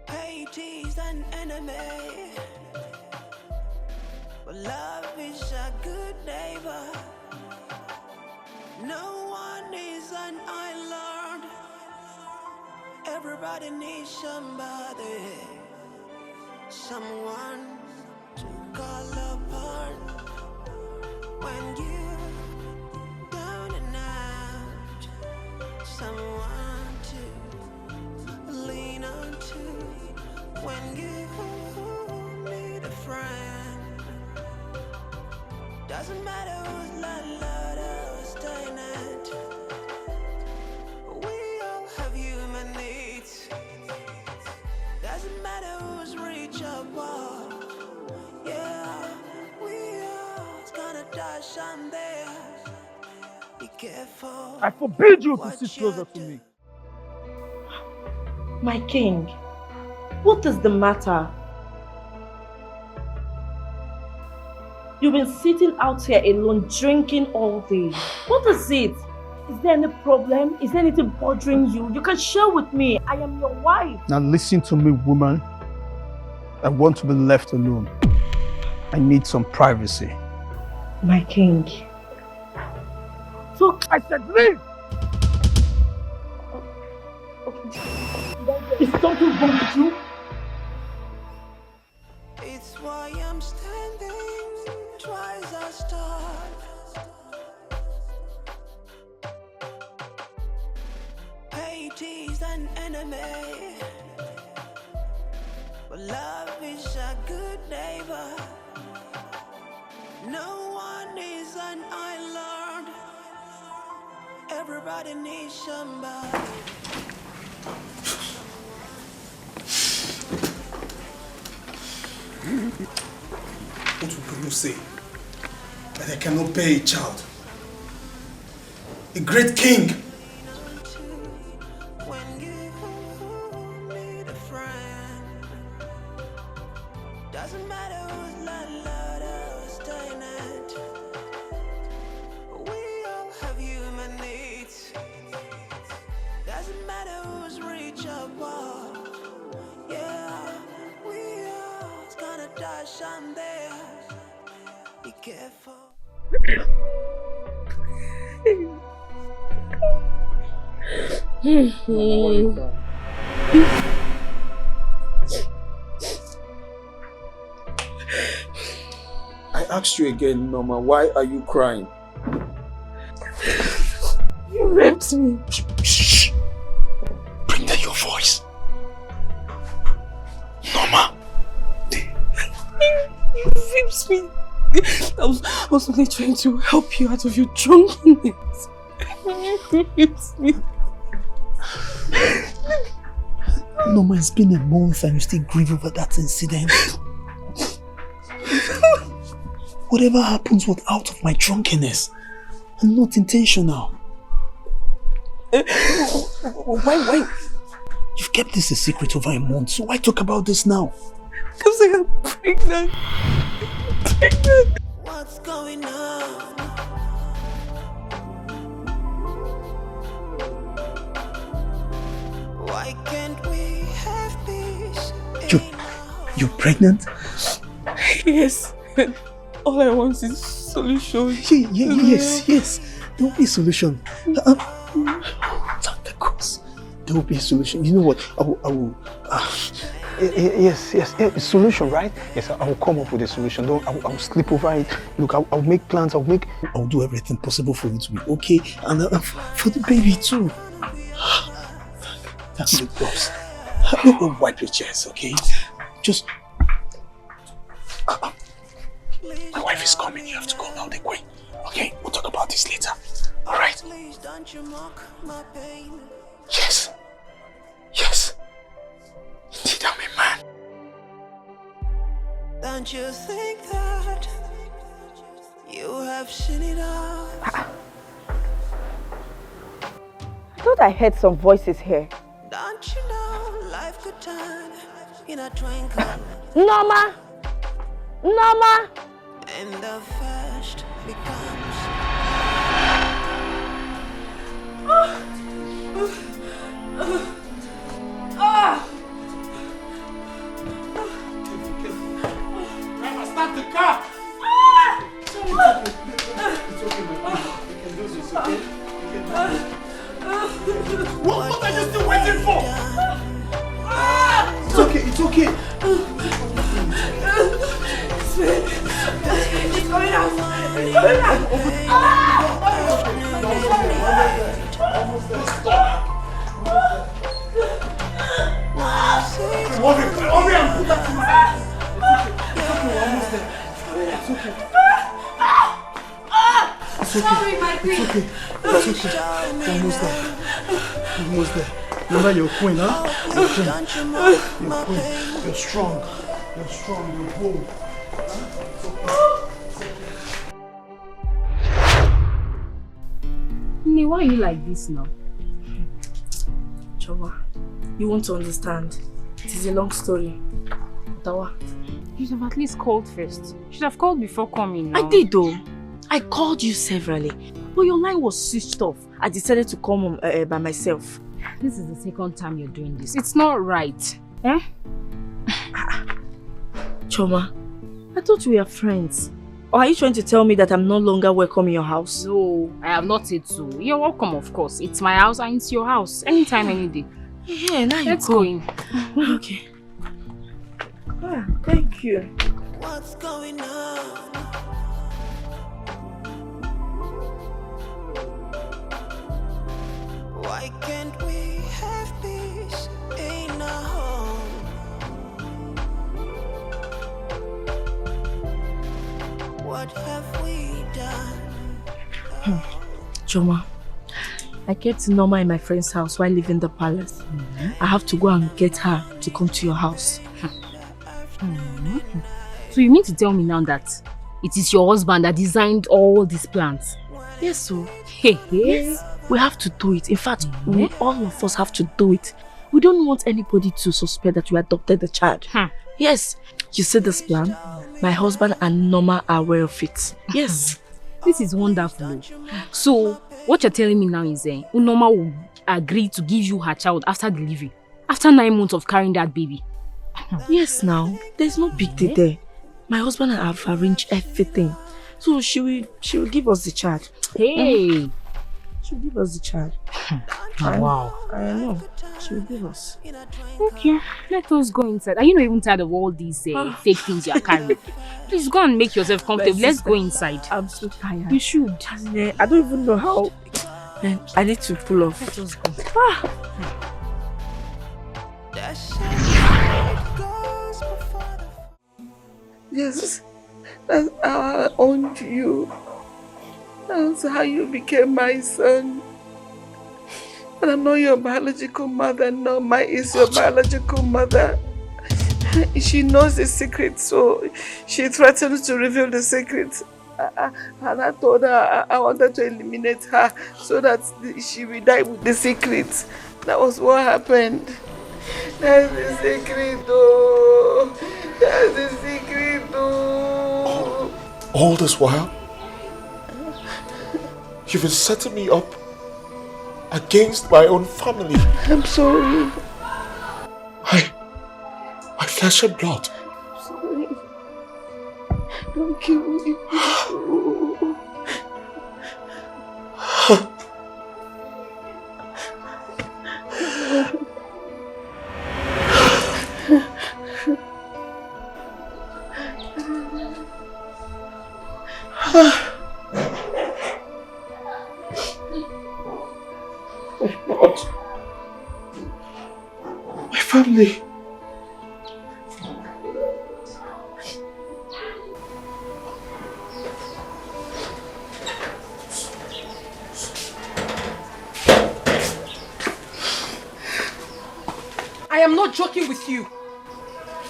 Hate is an enemy, but love is a good neighbor. No one is an island. Everybody needs somebody, someone to call upon when you're down and out, someone to I forbid you to sit closer to me. My king, what is the matter? You've been sitting out here alone, drinking all day. What is it? Is there any problem? Is there anything bothering you? You can share with me. I am your wife. Now listen to me, woman. I want to be left alone. I need some privacy. My king. So I said leave! Is something wrong with you? It's why I'm standing twice as tall. Hate is an enemy, but love is a good neighbor. No one is an island. Everybody needs somebody. What will people say? That I cannot bear a child. A great king. When you need a friend, doesn't matter who's landlord or tenant. We all have human needs. Doesn't matter who's rich or poor. Yeah, we all gonna die someday. Be careful. I asked you again, Norma, why are you crying? You raped me. Shh. Bring down your voice. Norma. You raped me. I was only trying to help you out of your drunkenness. You raped me. Norma, it's been a month and you still grieve over that incident. Whatever happens was out of my drunkenness and not intentional. Why? You've kept this a secret over a month, so why talk about this now? Because I am pregnant. What's going on? Why can't we have peace? You're pregnant? Yes. All I want is solution. Yes. There will be a solution. There will be a solution. You know what? I will. Yes. Solution, right? Yes, I will come up with a solution. I will sleep over it. Look, I'll make plans. I'll do everything possible for you to be okay, and for the baby too. That's the boss. We'll wipe your chest, okay? Just. My wife is coming. You have to go now, the queen. Okay, we'll talk about this later. All right? Yes. Indeed, I'm a man. Don't you think that you have seen it all? I thought I heard some voices here. Don't you know life could turn in a twinkle? Norma! And the first becomes. Start the car! It's okay, my queen. We can do this, okay? What are you still waiting for? It's okay. It's going out. Hurry and put that in there. It's okay, we're almost there. It's okay. Sorry, my queen. It's okay. We're almost there. Remember, you're a queen, huh? You're a queen. You're strong. You're bold. Nene, why are you like this now? Choma, you want to understand. It is a long story. Otawa. You should have at least called first. You should have called before coming now. I did though. I called you severally. But your line was switched off. I decided to come by myself. This is the second time you're doing this. It's not right. Eh? Choma, I thought we were friends. Or are you trying to tell me that I'm no longer welcome in your house? No, I have not said so. You're welcome, of course. It's my house and it's your house. Anytime, any day. Yeah, now Let's go in. Okay. Ah, thank you. What's going on? Why can't we have peace in our home? What have we done? Choma, I kept Norma in my friend's house while leaving the palace. I have to go and get her to come to your house. So you mean to tell me now that it is your husband that designed all these plans? Yes, so. Yes. We have to do it. In fact, all of us have to do it. We don't want anybody to suspect that we adopted the child. Yes. You see this plan? My husband and Norma are aware of it. Yes. This is wonderful. So, what you're telling me now is Norma will agree to give you her child after delivery. After 9 months of carrying that baby. Yes, now. There's no big deal there. My husband and I have arranged everything. So she will give us the child. Hey! She'll give us the child. Wow. I know. She will give us. Okay, let us go inside. Are you not even tired of all these fake things you are carrying? Please go and make yourself comfortable. Let's go inside. I'm so tired. You should. I don't even know how. I need to pull off. Let us go. Yes, that's how I owned you. That's how you became my son. And I'm not your biological mother, Norma is your biological mother. She knows the secret, so she threatened to reveal the secret. And I told her I wanted to eliminate her so that she will die with the secret. That was what happened. That's the secret, though. That's the secret, though. All this while, you've been setting me up against my own family. I'm sorry. My flesh and blood. I'm sorry. Don't kill me. What? My family. I am not joking with you.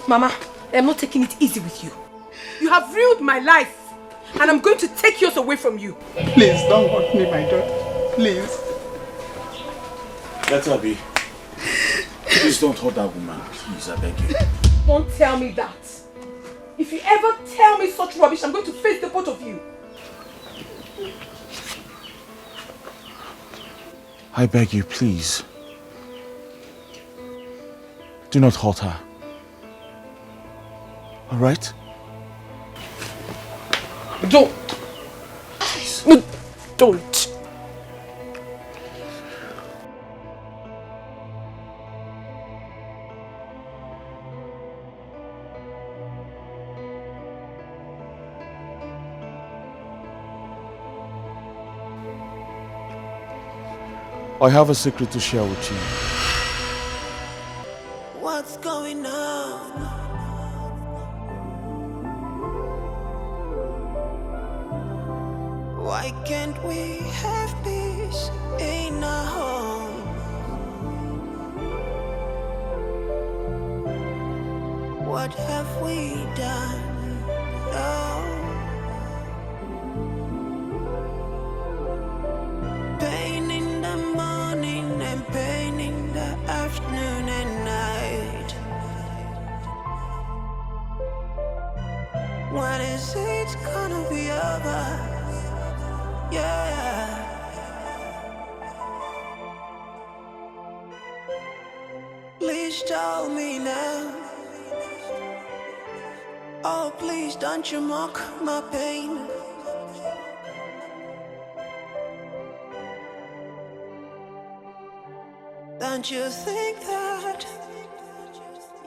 Mama, I am not taking it easy with you. You have ruined my life, and I'm going to take yours away from you. Please don't hurt me, my daughter. Please. Let her be. Please don't hurt that woman. Please, I beg you. Don't tell me that. If you ever tell me such rubbish, I'm going to face the both of you. I beg you, please. Do not hurt her. All right? Don't. Please. Don't. I have a secret to share with you. What's going on? Why can't we have peace in our home? What have we done? Oh. Pain When is it gonna be over? Yeah. Please tell me now. Oh, please don't you mock my pain. Don't you think that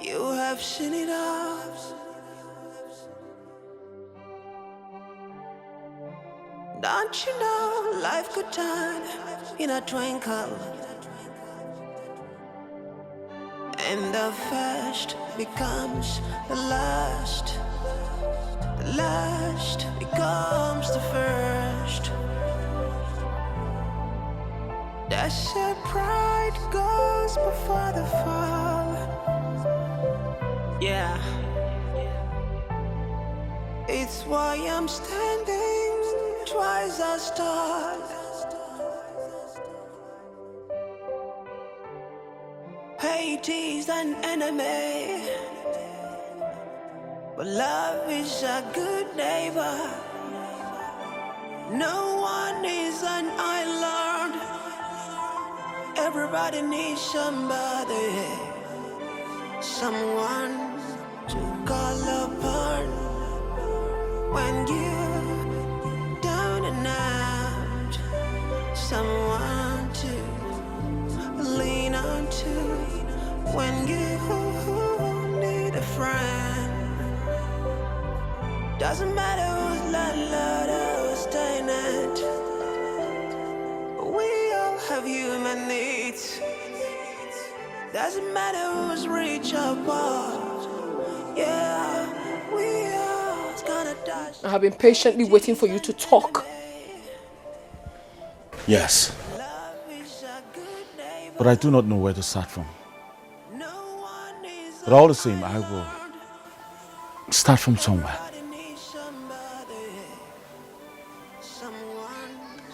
you have seen it all? Don't you know life could turn in a twinkle? And the first becomes the last. The last becomes the first. That's a pride goes before the fall. Yeah. It's why I'm standing twice as tall. Hate is an enemy, but love is a good neighbor. No one is an island. Everybody needs somebody, someone to call upon when you're down and out, someone to lean on to when you need a friend. Doesn't matter who's landlord or who's tenant, we all have human needs. Doesn't matter who's rich or poor. Yeah, we all gonna die. I have been patiently waiting for you to talk. Yes. But I do not know where to start from. But all the same, I will start from somewhere.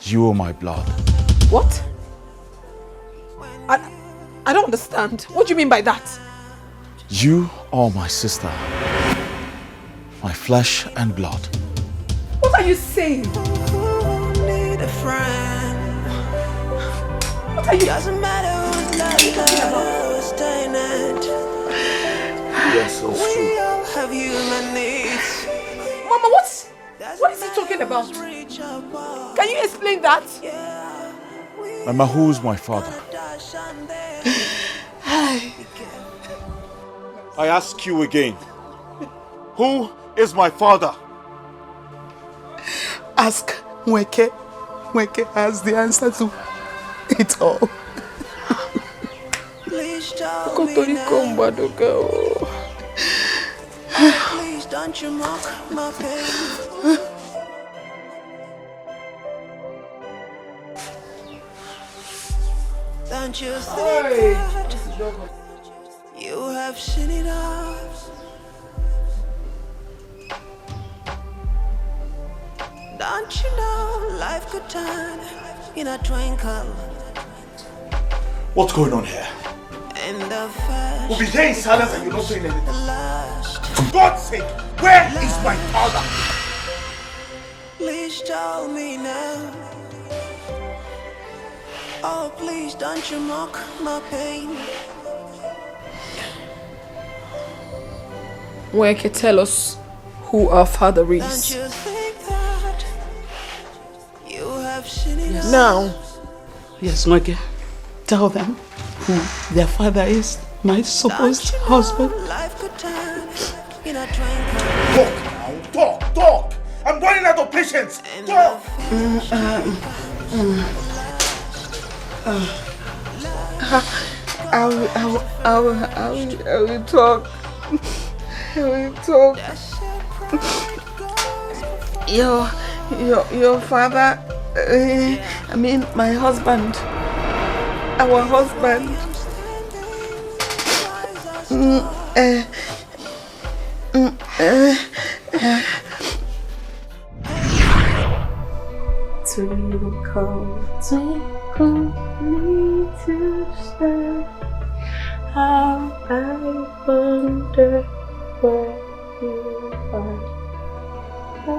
You are my blood. What? I don't understand. What do you mean by that? You are my sister. My flesh and blood. What are you saying? Need a friend. What are you? Doesn't matter who's landlord, who's tenant. Yes, that's We true. all have human needs. Mama, what is he talking about? Can you explain that? Mama, who is my father? I ask you again. Who is my father? Ask Mweke. Mweke has the answer to it all. Please tell me now. Please don't you mock my pain. Don't you think that you have seen it all? Don't you know life could turn in a twinkle? What's going on here? And the first We'll be here in silence and you're not saying anything. the last. For God's sake, where is my father? Please tell me now. Oh, please don't you mock my pain. Mweke, tell us who our father Don't is. you think that you have seen it all? Now. Yes, Mweke. Tell them who their father is. My supposed husband. Life could turn in a twinkle. Talk! I'm running out of patience! Talk! I will talk. I will talk. Your father, I mean my husband, our husband. Twinkle little star, how I wonder where you are. What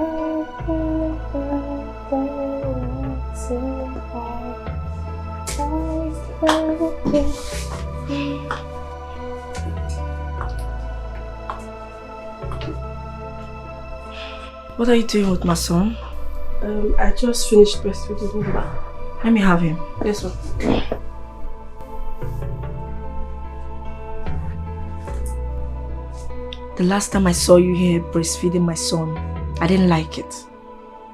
are you doing with my son? I just finished breastfeeding him. Let me have him. Yes, ma'am. The last time I saw you here breastfeeding my son, I didn't like it.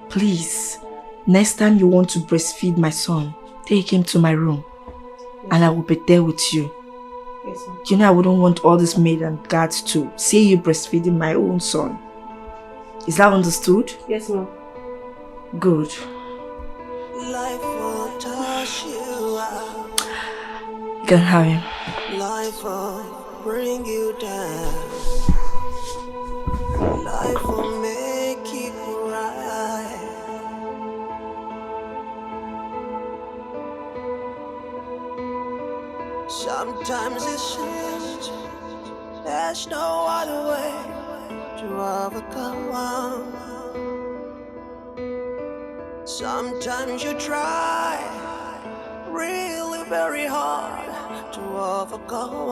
Please, next time you want to breastfeed my son, take him to my room and I will be there with you. Yes, ma'am. You know I wouldn't want all these maids and guards to see you breastfeeding my own son. Is that understood? Yes, ma'am. Good. Life will toss you out. You can have him. Life will bring you down. Life will make you cry. Sometimes it seems there's no other way to overcome. Sometimes you try really very hard to overcome.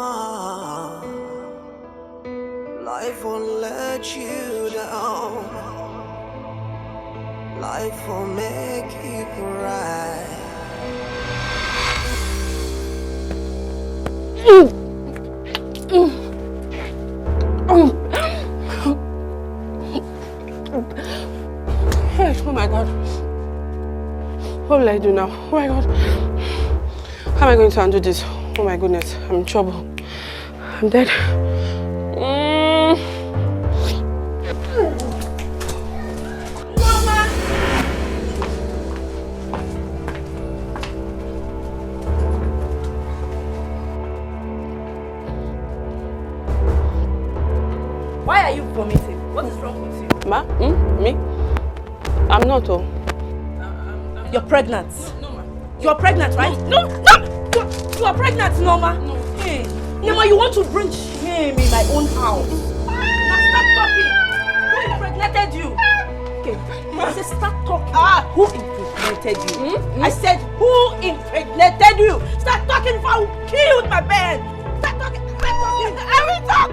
Life won't let you down. Life will make you cry. Oh my God. What will I do now? Oh my God. How am I going to handle this? Oh my goodness, I'm in trouble. I'm dead. Mama! Why are you vomiting? What is wrong with you? Ma? Me? I'm not. Oh. You're pregnant. No, ma. You're pregnant, right? No! You are pregnant, Norma. No. Hey, Norma, you want to bring shame in my own house. Now stop talking. Who impregnated you? Okay, I said stop talking. Who impregnated you? I said who impregnated you? Start talking if I will kill you with my pen. Start talking. Stop talking. I will talk.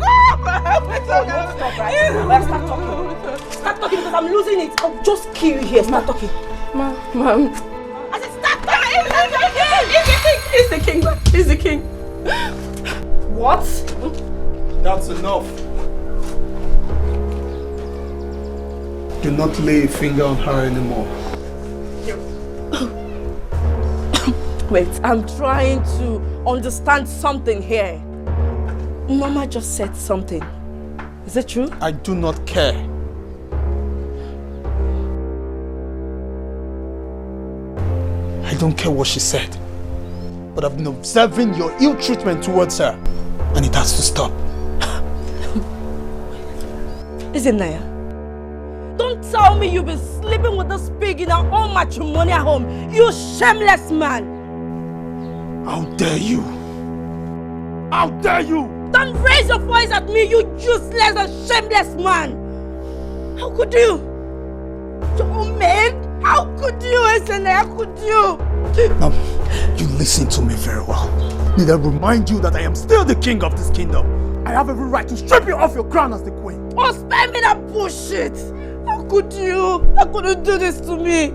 Stop, right? Well, stop talking. Stop talking because I'm losing it. I'll just kill you here. Stop talking. Mom. I said stop talking. He's the king. He's the king. What? That's enough. Do not lay a finger on her anymore. Wait, I'm trying to understand something here. Mama just said something. Is it true? I do not care. I don't care what she said. But I've been observing your ill treatment towards her. And it has to stop. Isn't Naya? Don't tell me you've been sleeping with this pig in our own matrimonial home. You shameless man! How dare you? How dare you? Don't raise your voice at me, you useless and shameless man! How could you? Your own man? How could you, Esene? How could you? Now, you listen to me very well. Need I remind you that I am still the king of this kingdom. I have every right to strip you off your crown as the queen. Oh, spare me that bullshit! How could you? How could you do this to me?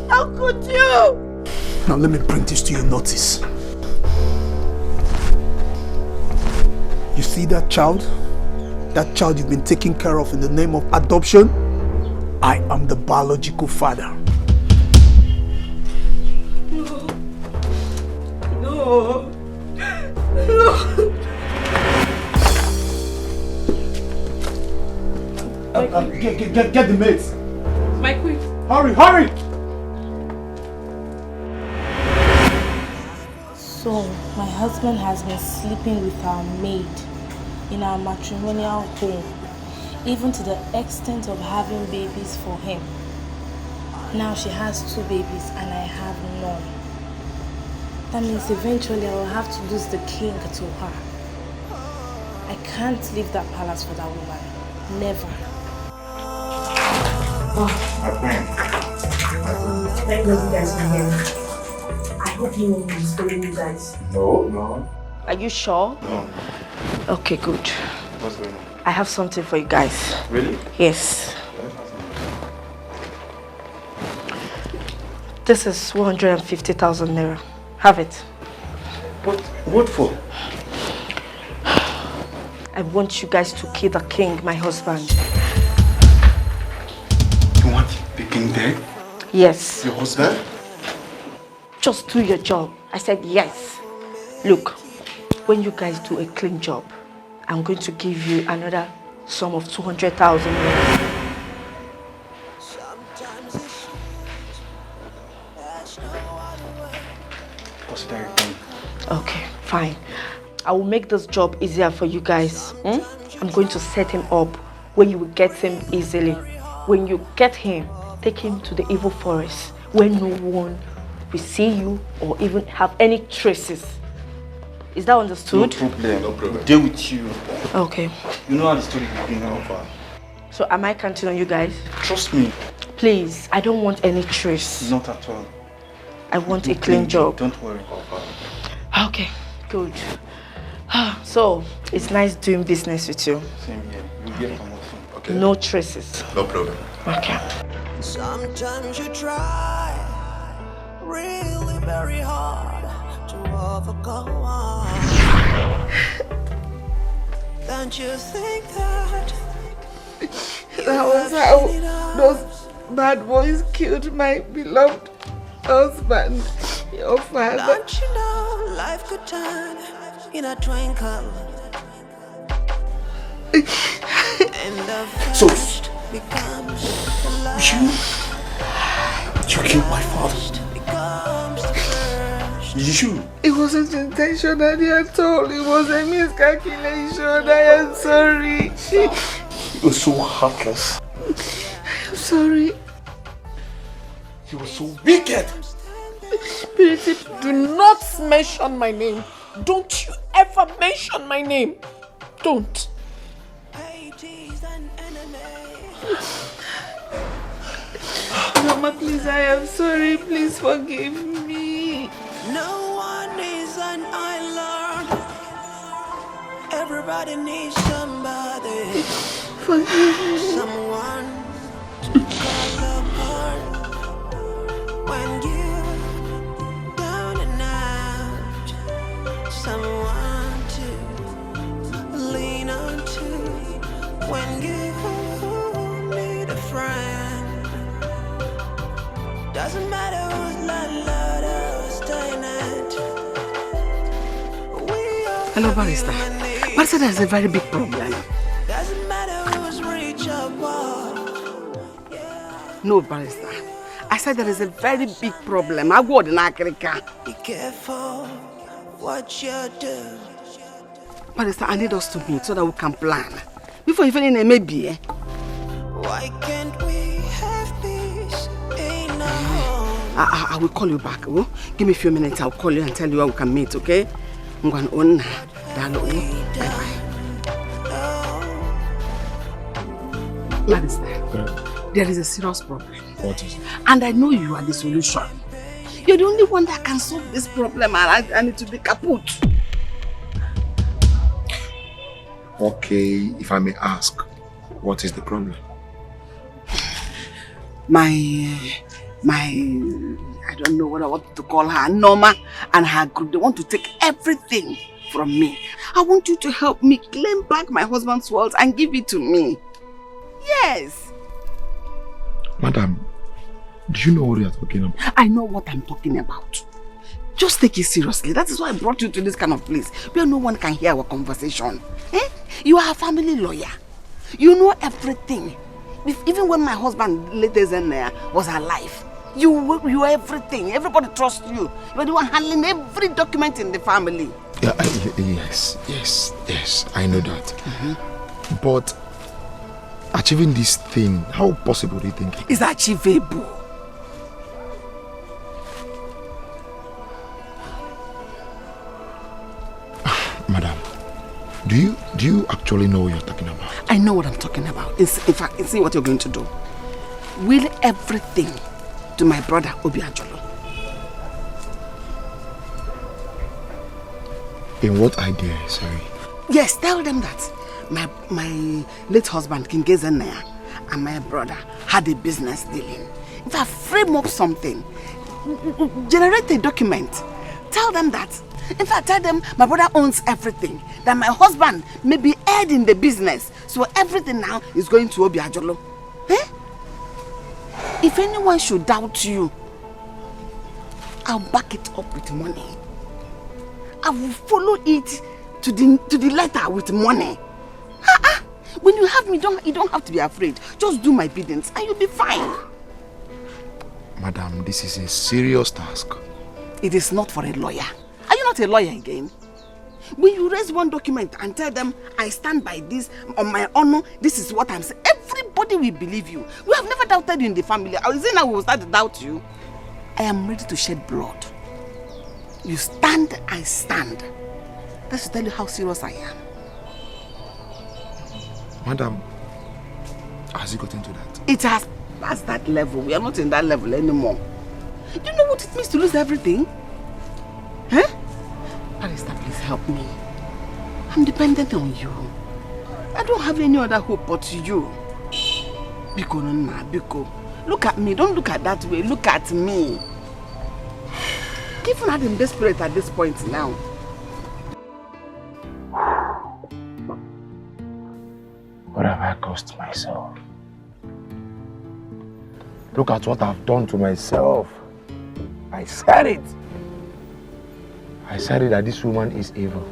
How could you? Now let me bring this to your notice. You see that child? That child you've been taking care of in the name of adoption? I am the biological father. No. Get the mates. My queen. Hurry! So, my husband has been sleeping with our maid in our matrimonial home, even to the extent of having babies for him. Now she has 2 babies and I have none. That means eventually I will have to lose the king to her. I can't leave that palace for that woman. Never. My friend. Thank God you guys are here. I hope no one is following you guys. No. Are you sure? No. Okay, good. What's going on? I have something for you guys. Really? Yes. This is 150,000 naira. Have it. What for? I want you guys to kill the king, my husband. You want the king dead? Yes. Your husband? Just do your job. I said yes. Look, when you guys do a clean job, I'm going to give you another sum of 200,000 naira. Consider it done. Okay, fine. I will make this job easier for you guys. I'm going to set him up where you will get him easily. When you get him, take him to the evil forest where no one will see you or even have any traces. Is that understood? No problem. Deal with you. Okay. You know how the story will be now. So am I counting on you guys? Trust me. Please, I don't want any trace. Not at all. I want a clean job. Don't worry. Okay, good. So, it's nice doing business with you. Same here. You'll get promotion. Okay. No traces. No problem. Okay. Sometimes you try really very hard to overcome. Don't you think that was how those bad boys killed my beloved husband, your father? Don't you know life could turn in a twinkle? And the So, first becomes the last. You killed my father. You? It wasn't intentionally at all. It was a miscalculation. I am sorry. You were so heartless. I'm sorry. You were so wicked. Purity, do not mention my name. Don't you ever mention my name. Don't. Mama, please, I am sorry. Please forgive me. No one is an island. Everybody needs somebody. Forgive me. Someone to call upon when you're down and out. Someone to lean on to when you need a friend. Doesn't matter who's landlord or tenant. Hello, Barrister. Barrister, there's a very big problem. Doesn't matter who's rich or poor. No, Barrister. I said there is a very big problem. I go to Nakrika. Be careful what you do. Barrister, I need us to meet so that we can plan. Before even in a maybe. Why can't we have peace in our home? I will call you back. Oh? Give me a few minutes. I'll call you and tell you where we can meet, okay? I'm going to own bye-bye. Barrister, there is a serious problem. What is it? And I know you are the solution. You're the only one that can solve this problem, and I need to be kaput. Okay, if I may ask, what is the problem? My I don't know what I want to call her, Norma, and her group, they want to take everything from me. I want you to help me claim back my husband's wealth and give it to me. Yes. Madam, do you know what you are talking about? I know what I'm talking about. Just take it seriously. That is why I brought you to this kind of place, where no one can hear our conversation. Eh? You are a family lawyer. You know everything. Even when my husband, latest in there, was alive, you are everything. Everybody trusts you. You are the one handling every document in the family. Yeah, yes, I know that. But achieving this thing, how possible do you think? It's achievable. Madam, do you actually know what you're talking about? I know what I'm talking about. In fact, see what you're going to do. will everything to my brother Obiajolo. In what idea, sorry? Yes, tell them that my late husband, King Gezenaya, and my brother had a business dealing. If I frame up something, generate a document, tell them that. In fact, tell them my brother owns everything, that my husband may be head in the business, so everything now is going to Obiajolo. Eh? If anyone should doubt you, I'll back it up with money. I will follow it to the letter with money. When you have me, you don't have to be afraid. Just do my biddings and you'll be fine. Madam, this is a serious task. It is not for a lawyer. Are you not a lawyer again? When you raise one document and tell them, I stand by this, on my honor, this is what I'm saying, everybody will believe you. We have never doubted you in the family. Is it now we will start to doubt you? I am ready to shed blood. You stand, I stand. That should tell you how serious I am. Madam, has it gotten to that? It has passed that level. We are not in that level anymore. Do you know what it means to lose everything? Huh? Barrister, please help me. I'm dependent on you. I don't have any other hope but you. Biko, Nana, Biko. Look at me. Don't look at that way. Look at me. Even I'm desperate at this point now. What have I cost myself? Look at what I've done to myself. I said it. I said it that this woman is evil.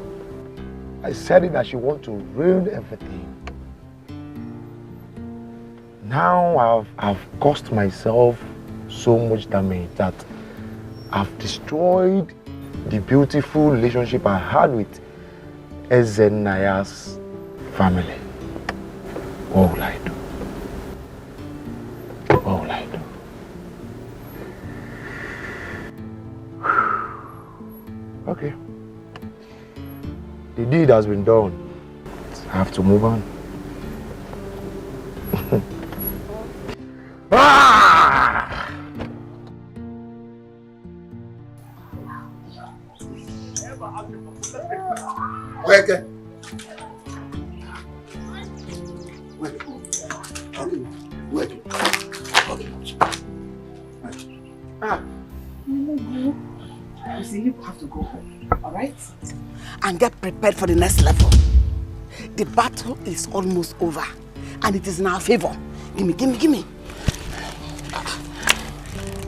I said it that she wants to ruin everything. Now I've caused myself so much damage that I've destroyed the beautiful relationship I had with Ezenaya's family. What will I do? What will I do? Okay. The deed has been done. I have to move on. Wake. You see, you have to go home, alright? And get prepared for the next level. The battle is almost over, and it is in our favor. Gimme.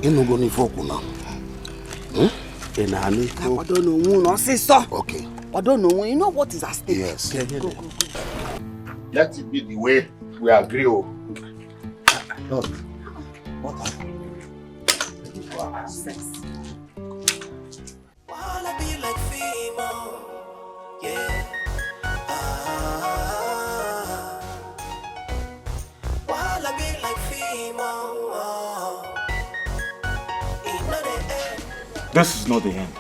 You no go ni foku now. I don't know, no say so. Okay. I don't know, you know what is at stake. Yes. Go. Let it be the way we agree. Look, what happened? Sex. Wanna be like female, yeah. Wanna be like female. This is not the end.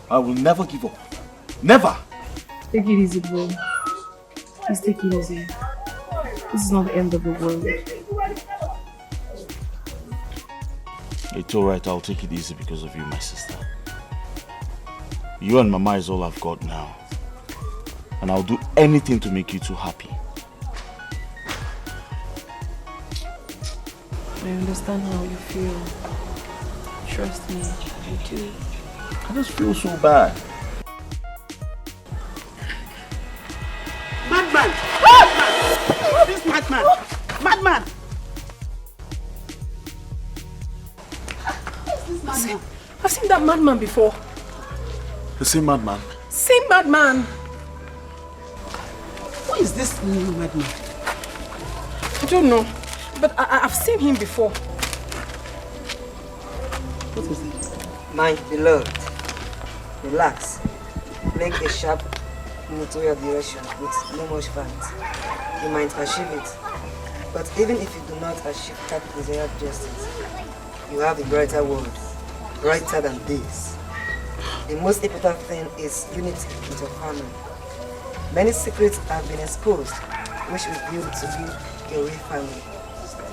I will never give up. Never! Take it easy, bro. Please take it easy. This is not the end of the world. It's alright, I'll take it easy because of you, my sister. You and Mama is all I've got now. And I'll do anything to make you two happy. I understand how you feel. Trust me, I do. I just feel so bad. Madman! This madman! Madman! I've seen that madman before. The same madman? Same madman. Who is this new madman? I don't know, but I've seen him before. What is it? My beloved, relax. Make a sharp move to your direction with no much fight. You might achieve it, but even if you do not achieve that desired justice, you have a brighter world, brighter than this. The most important thing is unity with your family. Many secrets have been exposed, which we build to build a real family.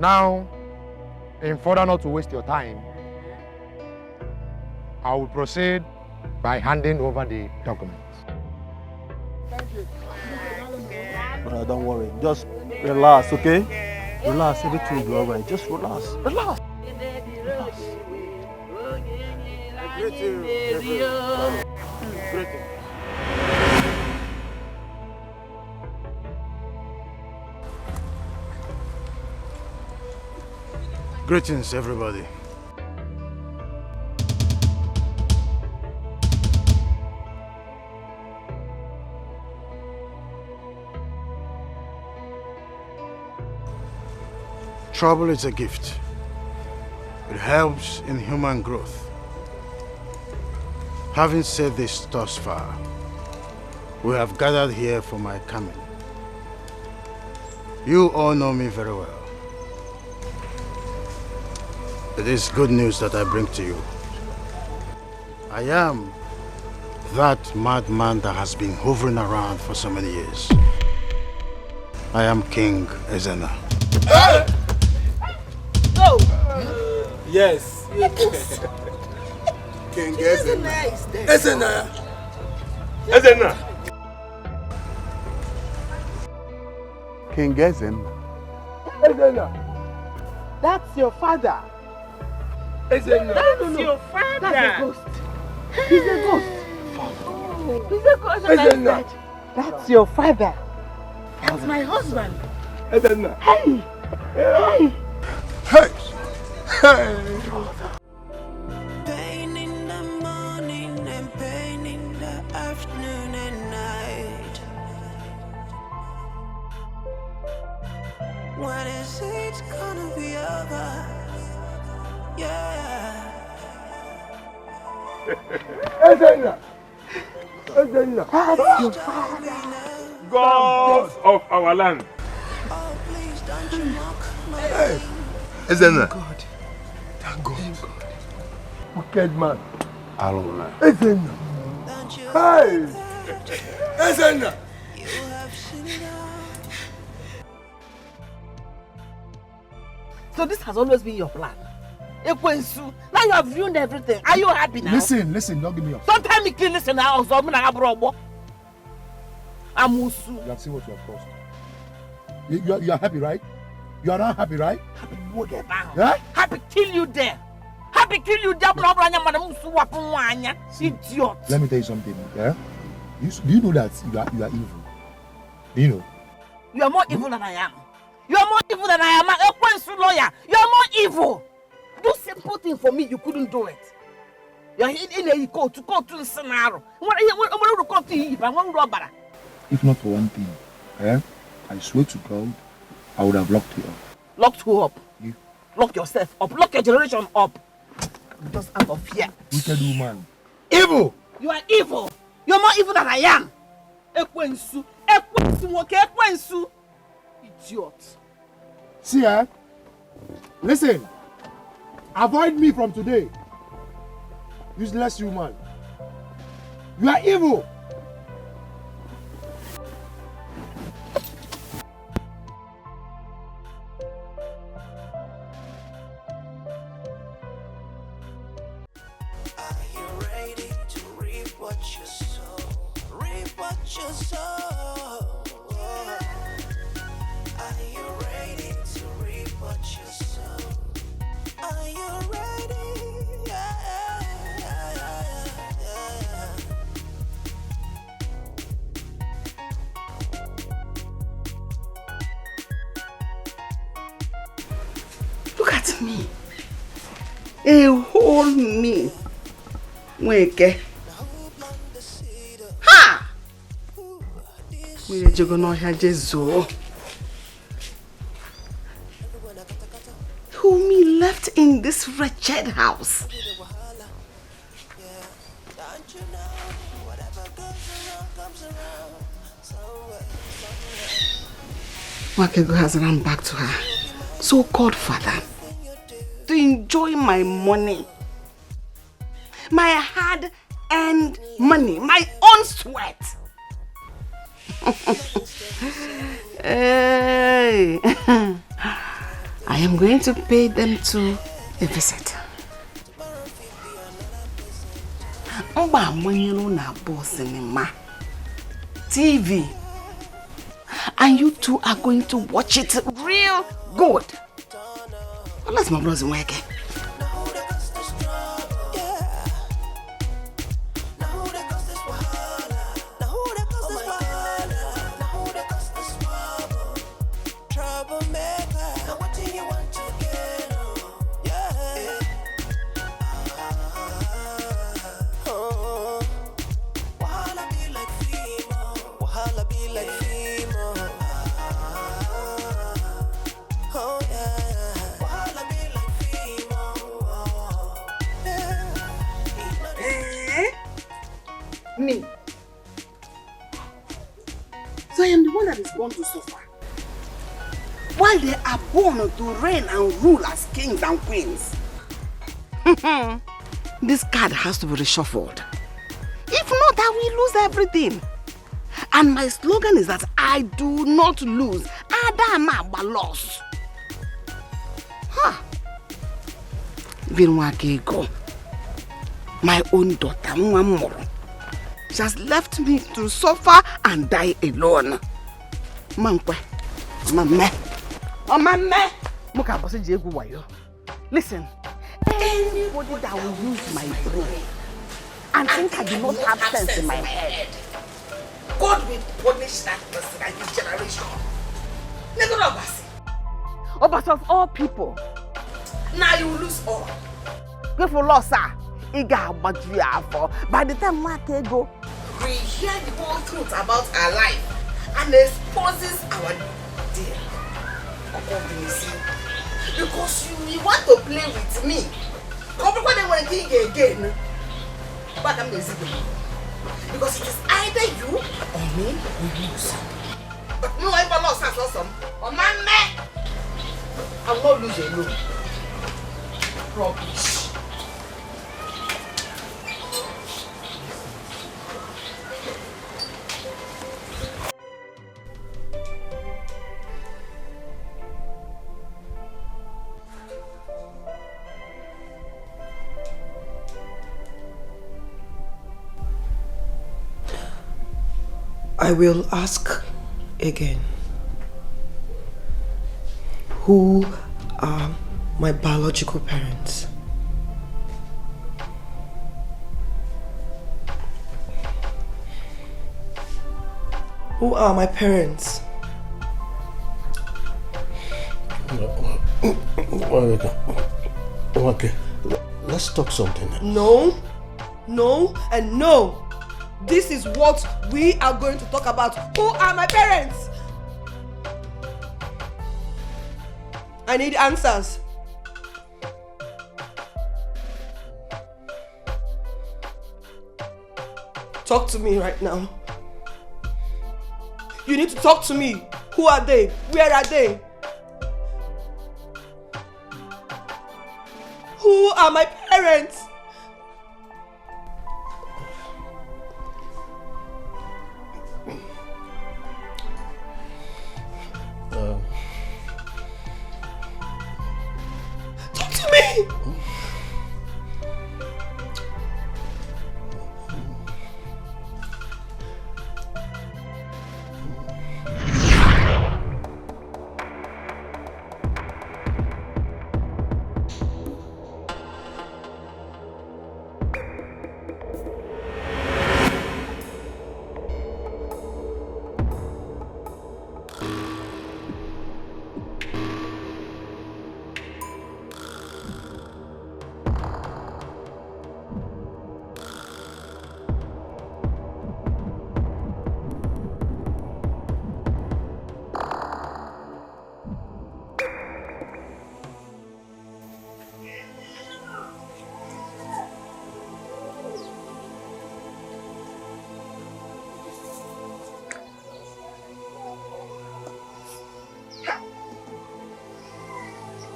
Now, in further not to waste your time, I will proceed by handing over the documents. Brother, don't worry. Just relax, okay? Relax, everything will be alright. Just relax. Relax. Greetings, everybody. Trouble is a gift. It helps in human growth. Having said this thus far, we have gathered here for my coming. You all know me very well. It is good news that I bring to you. I am that madman that has been hovering around for so many years. I am King Ezena. Go! Yes. King Ezena is there. Ezena! Ezena! King Gateman. Ezena! That's your father. Ezena! That's your father. That's a ghost. He's a ghost. Oh. He's a ghost. Ezena! That's your father. That's my husband. Ezena! Hey! Hey! Hey! Hey! Pain in the morning and pain in the afternoon and night. When is it gonna be over? Yeah. Ezena! Ezena! That's your father. Gods of our land. Oh, please don't you mock my Hey! Ezena. God. Thank God. Thank God. Wicked man. Alona. Ezena. Hey! Ezena! So this has always been your plan. Ekwensu, now you have ruined everything. Are you happy now? Listen, don't give me up. Don't tell me clean listen now. So I'm Amusu. You have seen what you have caused. You are happy, right? You are not happy, right? Happy more there now. Yeah? Happy kill you there. Happy kill you there. Idiot. Let me tell you something, yeah? Do you know that you are evil? Do you know? You are more evil than I am. You are more evil than I am. Ekwensu lawyer. You are more evil. Do simple thing for me, you couldn't do it. You are in a court to go to the scenario. If not for one thing, I swear to God, I would have locked you up. Locked who up? You. Lock yourself up. Lock your generation up. Just out of fear. Wicked woman. Evil! You are evil. You are more evil than I am. Ekwensu. Ekwensu. Idiot. See, listen. Avoid me from today. Useless human. You are evil. Are you ready to reap what you sow? Reap what you sow. Are you ready to reap what you sow? Are you ready? Look at me. A whole me. Weke. Ha! We're going to have Jezo. Who me left in this wretched house? Wakego has run back to her so-called father to enjoy my money, my hard-earned money, my own sweat. Hey. I am going to pay them to a visit. TV. And you two are going to watch it real good. Unless my brother's working. Me. So I am the one that is born to suffer. While they are born to reign and rule as kings and queens. This card has to be reshuffled. If not, I will lose everything. And my slogan is that I do not lose. Adama loss. Vinwakego. My own daughter, Mwamoro. She has left me to suffer and die alone. Mankwe. Mame. Oh, mame. Listen. Anybody that will use my brain and think I do not have sense in my head, God will punish that person and his generation. But of all people, now you lose all. Good for loss, sir. By the time we go, we hear the whole truth about our life and exposes our dear. Because you want to play with me. Because it is either you or me we lose. But no, I will lose as awesome. Oh man, I will not lose alone. Rubbish. I will ask again. Who are my biological parents? Who are my parents? Okay, let's talk something. No, no, and no. This is what we are going to talk about. Who are my parents? I need answers. Talk to me right now. You need to talk to me. Who are they? Where are they? Who are my parents? Talk to me!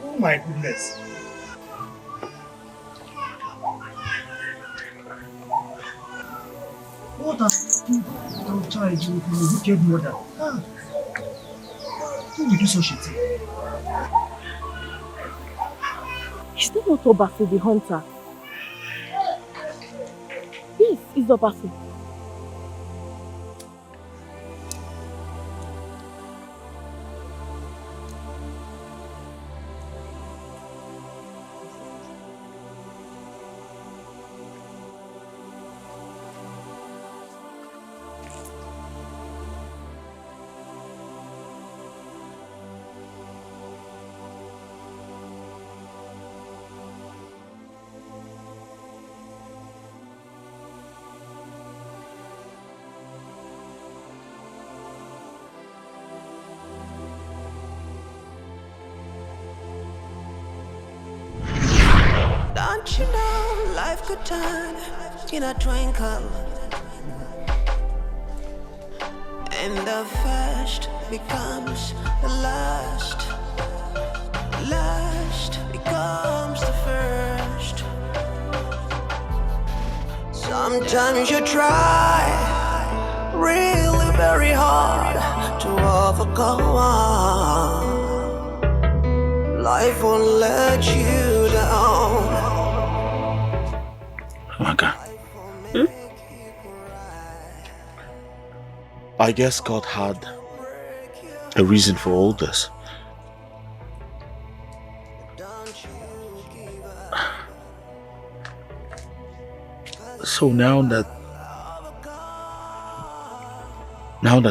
Oh my goodness. What has our child with a wicked mother? Who would do such a thing? Is that not Obafe the hunter? This is Obafe. Don't you know life could turn in a twinkle, and the first becomes the last, last becomes the first. Sometimes you try really very hard to overcome. Life won't let you down. Amaka. I guess God had a reason for all this. So now that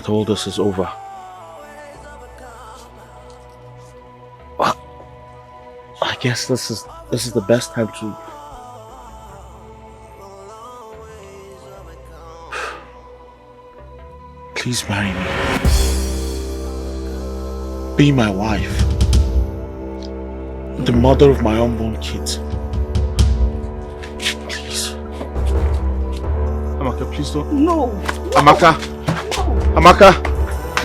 all this is over, I guess this is the best time to please marry me. Be my wife. The mother of my unborn kids. Please. Amaka, please don't. No. Amaka. Amaka.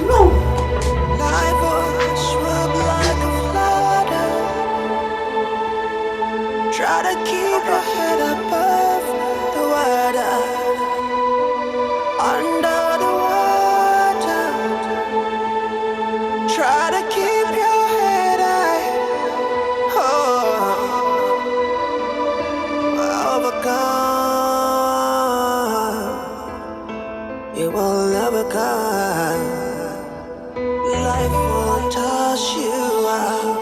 No. Life will swim like a flood. Try to keep your head above the water. Under the water. Try to keep your head high. Oh. Overcome. You will never come. Life will toss you up.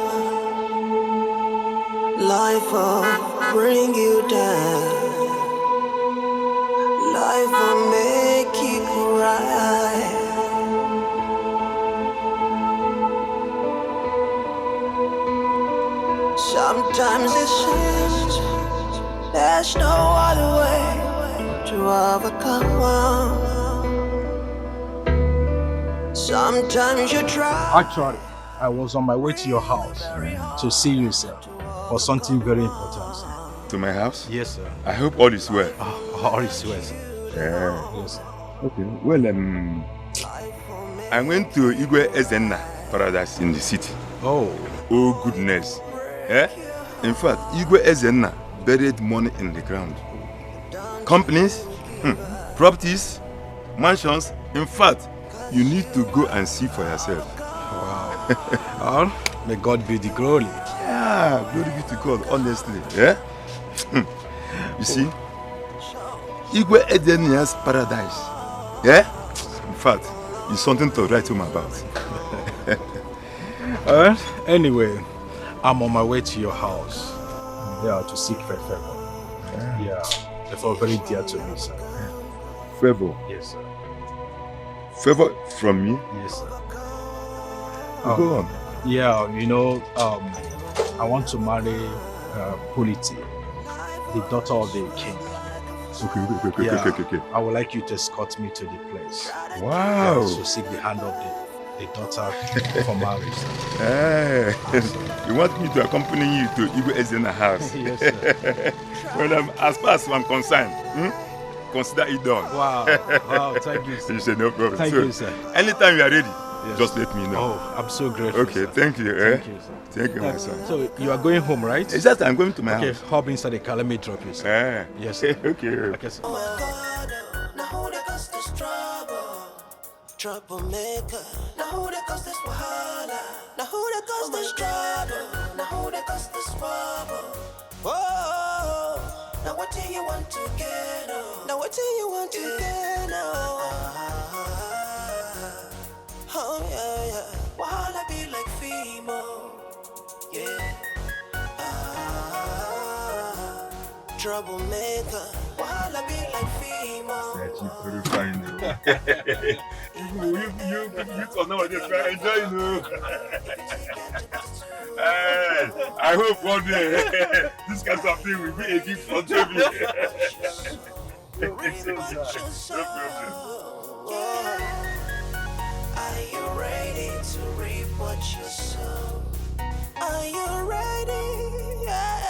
Life will bring you down. Life will make you cry. Sometimes it seems there's no other way to overcome. Sometimes you try. Actually, I was on my way to your house to see you, sir, for something very important. To my house? Yes, sir. I hope all is well. All is well, sir. Yeah. Yes, sir. Okay. Well, I went to Igwe Ezenna Paradise in the city. Oh. Oh, goodness. Eh? In fact, Igwe Ezenna buried money in the ground. Companies, properties, mansions. In fact, you need to go and see for yourself. Wow. Well, may God be the glory. Yeah, glory be to God, honestly. Yeah? You see, Igwe Ezenna's paradise. Yeah? In fact, it's something to write home about. Anyway, I'm on my way to your house. Yeah, to seek for favor. Yeah, therefore very dear to me, sir. Favor? Yes, sir. Favor from me? Yes, sir. Go on. Yeah, you know, I want to marry Hostility, the daughter of the king. Okay. I would like you to escort me to the place. Wow. To seek the hand of the daughter for marriage. Hey. You want me to accompany you to Igwe Ezenna's house? Yes, sir. Well, as far as I'm concerned, consider it done. Wow, thank you, sir. You said no problem. Thank you, sir. Anytime you are ready, just let me know. Oh, I'm so grateful. Okay, sir. thank you. Thank you, sir. Thank you, my son. So you are going home, right? Exactly, I'm going to my house. Okay, hop inside the car. Let me drop you, sir. Yes, sir. Okay. Okay, sir. Now who that cause this trouble? Troublemaker. Now who that cause this wahala? Now who that cause this trouble? Now who that cause this trouble? Whoa, now what do you want to get? Now what do you want to get? Oh yeah, yeah. While I be like female, yeah. Troublemaker. While I be like female. That's very fine. You are nowadays very enjoying. I hope one day this kind of thing will be a gift for Jamie. No problem. Are you ready to reap what you sow? Are you ready? Yeah.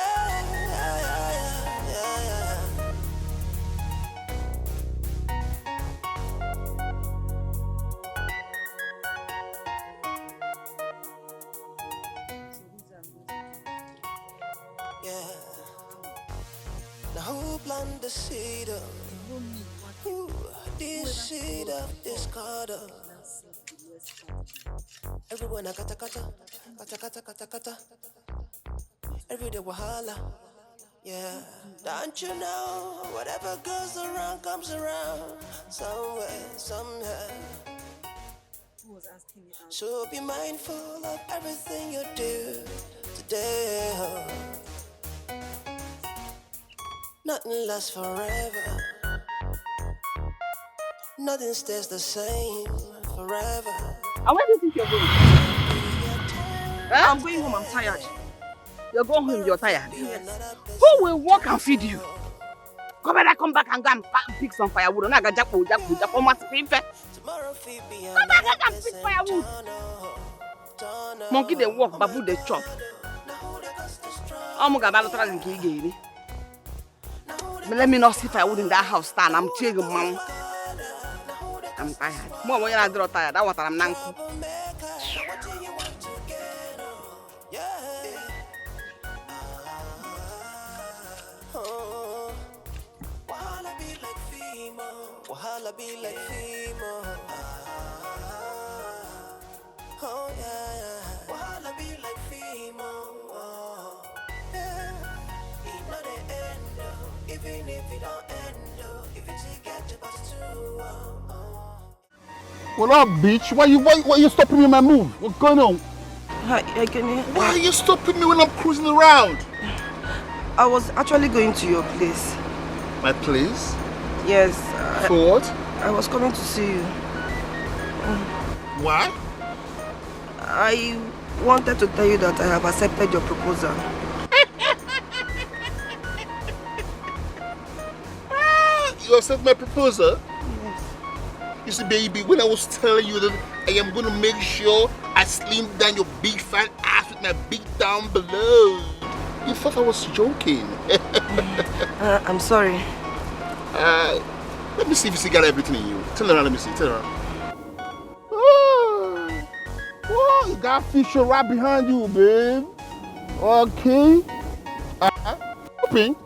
Now who planted the seed of this seed of discord? Everyone a kata. Every day wahala. Yeah, don't you know? Whatever goes around comes around. Somewhere, somehow. So be mindful of everything you do today. Nothing lasts forever. Nothing stays the same forever. And where do you think you're going? I'm going home, I'm tired. You're going home, you're tired. Who will work and feed you? Come back and go and pick some firewood. I'm going to come back and pick firewood. Monkey they walk, babu they chop. I'm going to go. Let me not see firewood in that house, stand. I'm chilling, mom. I'm tired. Mom, when you're not tired, that's what I'm nanku. Wahala be like female. Oh yeah. Wahala be like female. Yeah. It's not the end, even if it don't end, if it's get to pass through. What up, bitch? Why you stopping me in my move? What's going on? Hi, Gateman. Why are you stopping me when I'm cruising around? I was actually going to your place. My place? Yes. For what? I was coming to see you. Why? I wanted to tell you that I have accepted your proposal. You accept my proposal? Yes. You see, baby, when I was telling you that I am going to make sure I slim down your big fat ass with my big down below, you thought I was joking. I'm sorry. Let me see if you still got everything in you. Turn around, let me see. Turn around. Oh, you got Fisher right behind you, babe. Okay. Hopping.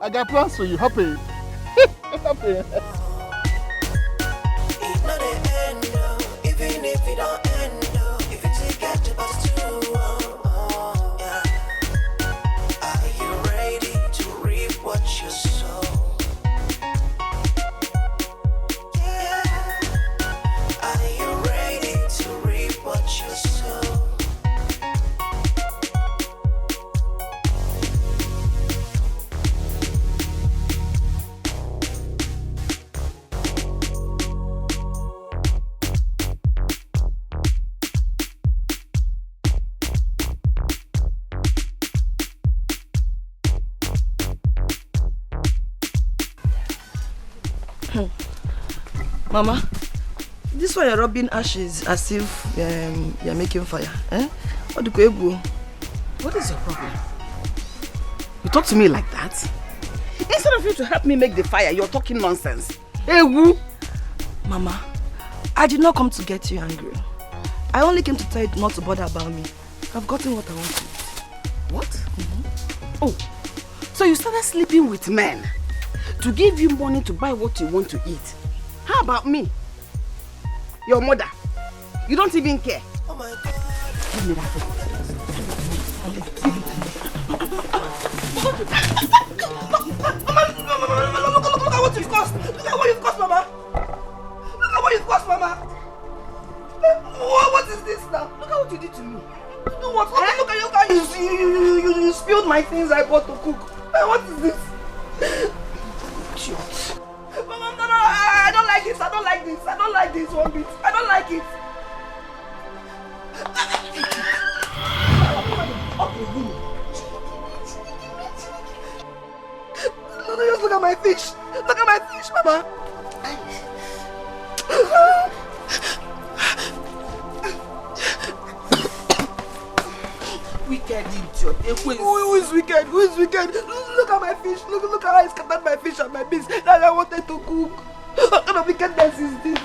I got plans for you. Hopping. Hopping. It's not the end, even if it don't end, if it's get to pass through. Yeah. Are you ready to reap what you sow? Mama, this why you're rubbing ashes as if you're making fire. Eh? What is your problem? You talk to me like that? Instead of you to help me make the fire, you're talking nonsense. Hey, woo! Mama, I did not come to get you angry. I only came to tell you not to bother about me. I've gotten what I want to eat. What? Oh, so you started sleeping with men to give you money to buy what you want to eat. How about me? Your mother. You don't even care. Oh my God. Give me that phone. Look at what you've caused. Look at what you've caused, Mama. Look at what you've caused, Mama. What is this now? Look at what you did to me. Do what? Look at you spilled my things I bought to cook. What is this? Mama, no, I don't like this. I don't like this. I don't like this one bit. I don't like it. Just look at my fish. Look at my fish, Mama. Wicked idiot. Who is wicked? Who is wicked? Look at my fish. Look how I scattered my fish and my beans that I wanted to cook. What kind of wickedness is this?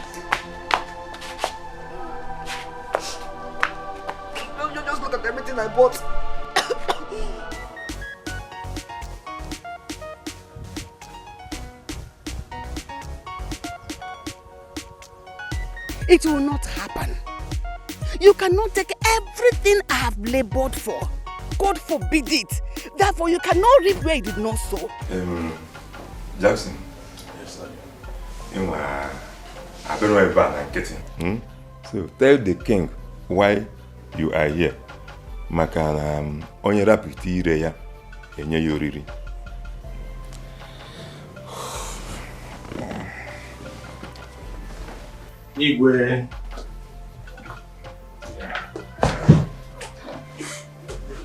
Just look at everything I bought. It will not happen. You cannot take everything I have labored for. God forbid it. Therefore, you cannot reap where you did not sow. Jackson. Yes, sir. I don't know about I'm getting. So tell the king why you are here. Maka onye rapiti ire ya enye ya oriri. Igwe.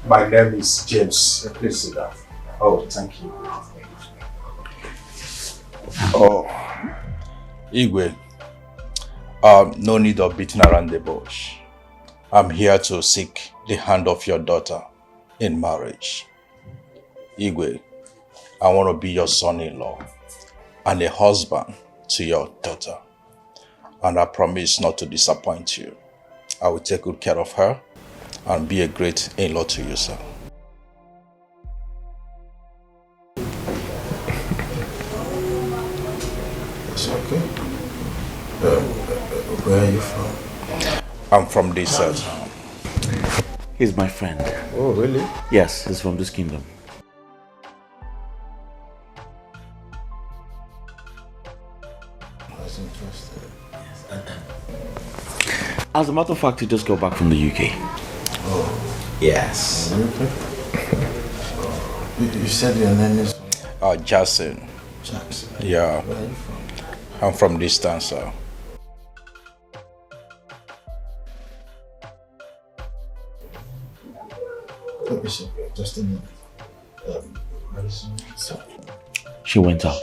My name is James. Please sit down. Oh, thank you. Oh, Igwe. No need of beating around the bush. I'm here to seek the hand of your daughter in marriage. Igwe, I want to be your son-in-law and a husband to your daughter. And I promise not to disappoint you. I will take good care of her and be a great in-law to you, sir. It's okay. Where are you from? I'm from this town. He's my friend. Oh, really? Yes, he's from this kingdom. That's interesting. As a matter of fact, he just got back from the UK. Oh. Yes. You said your name is? Jackson. Jackson. Yeah. Where are you from? I'm from this town, sir. Bishop, just a minute. So, she went out.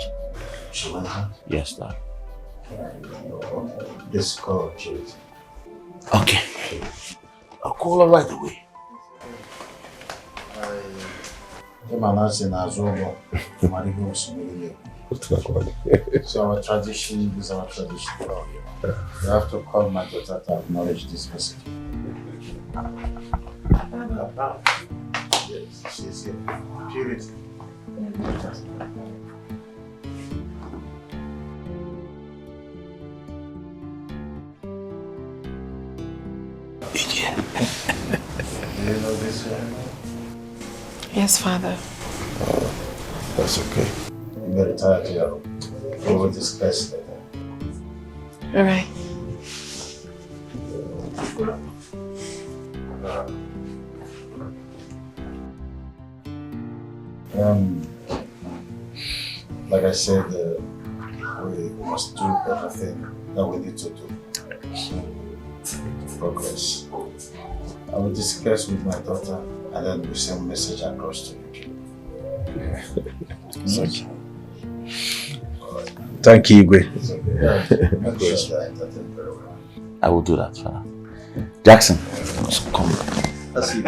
She went out? Yes, Dad. This call, Jude. Okay. I'll call her right away. So our tradition is our tradition. You have to call my daughter to acknowledge this message. Yes, she's here. Purity. Do you know this one? Yes, Father. That's okay. You better retire to your room. We will discuss later. All right. Like I said, we must do everything that we need to do. Progress. I will discuss with my daughter and then we send a message across to you. Okay. Thank you, Igwe. I will do that, Father. Jackson, come. That's it.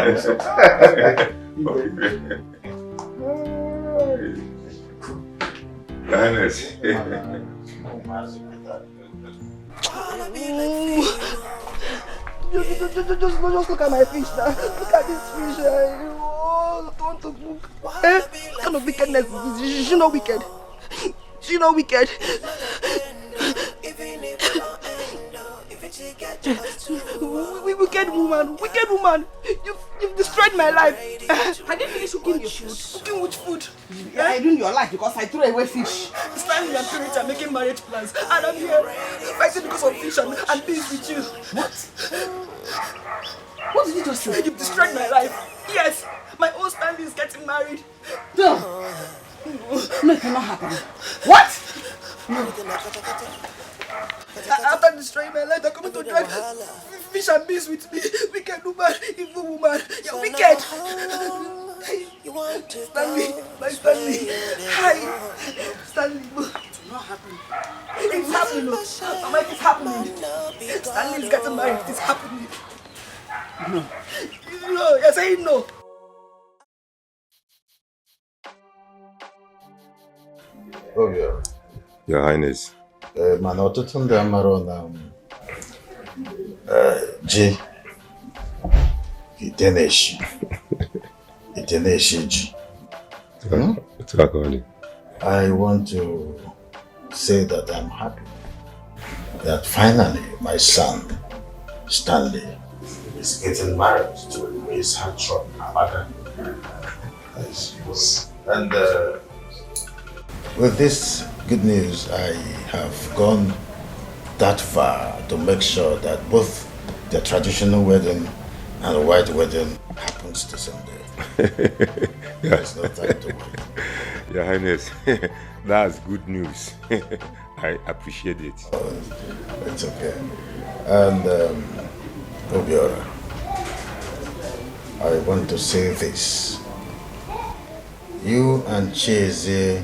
Just look at my fish now. Look at this fish. I want to cook. What kind of wickedness is this? She's not wicked. She's not wicked. We wicked woman, wicked woman. You've destroyed my life. Have you finished cooking your food? Cooking which food? Yeah, I ruined your life because I threw away fish. Stanley and Purity are making marriage plans, and I'm here fighting because of fish and peace with you. What? What did you just say? You've destroyed my life. Yes, my own Stanley is getting married. No, it cannot happen. What? After destroying my life, they're coming to drive fish and beans with me. Wicked woman, evil woman. You're wicked. Stanley, my Stanley. Hi. Stanley. It will not happen. It's happening. Mama, it is happening. Stanley is getting married. It is happening. No. No, you're saying no. Oh, yeah. Your Highness. Man, ọtụtụ ndị amara na ji iteneshi ji. I want to say that I'm happy that finally my son Stanley is getting married to his heartthrob Amaka. And with this good news, I have gone that far to make sure that both the traditional wedding and the white wedding happens the same day. There's no time to wait. Your Highness, that's good news. I appreciate it. It's okay. And Obiora, I want to say this. You and Cheze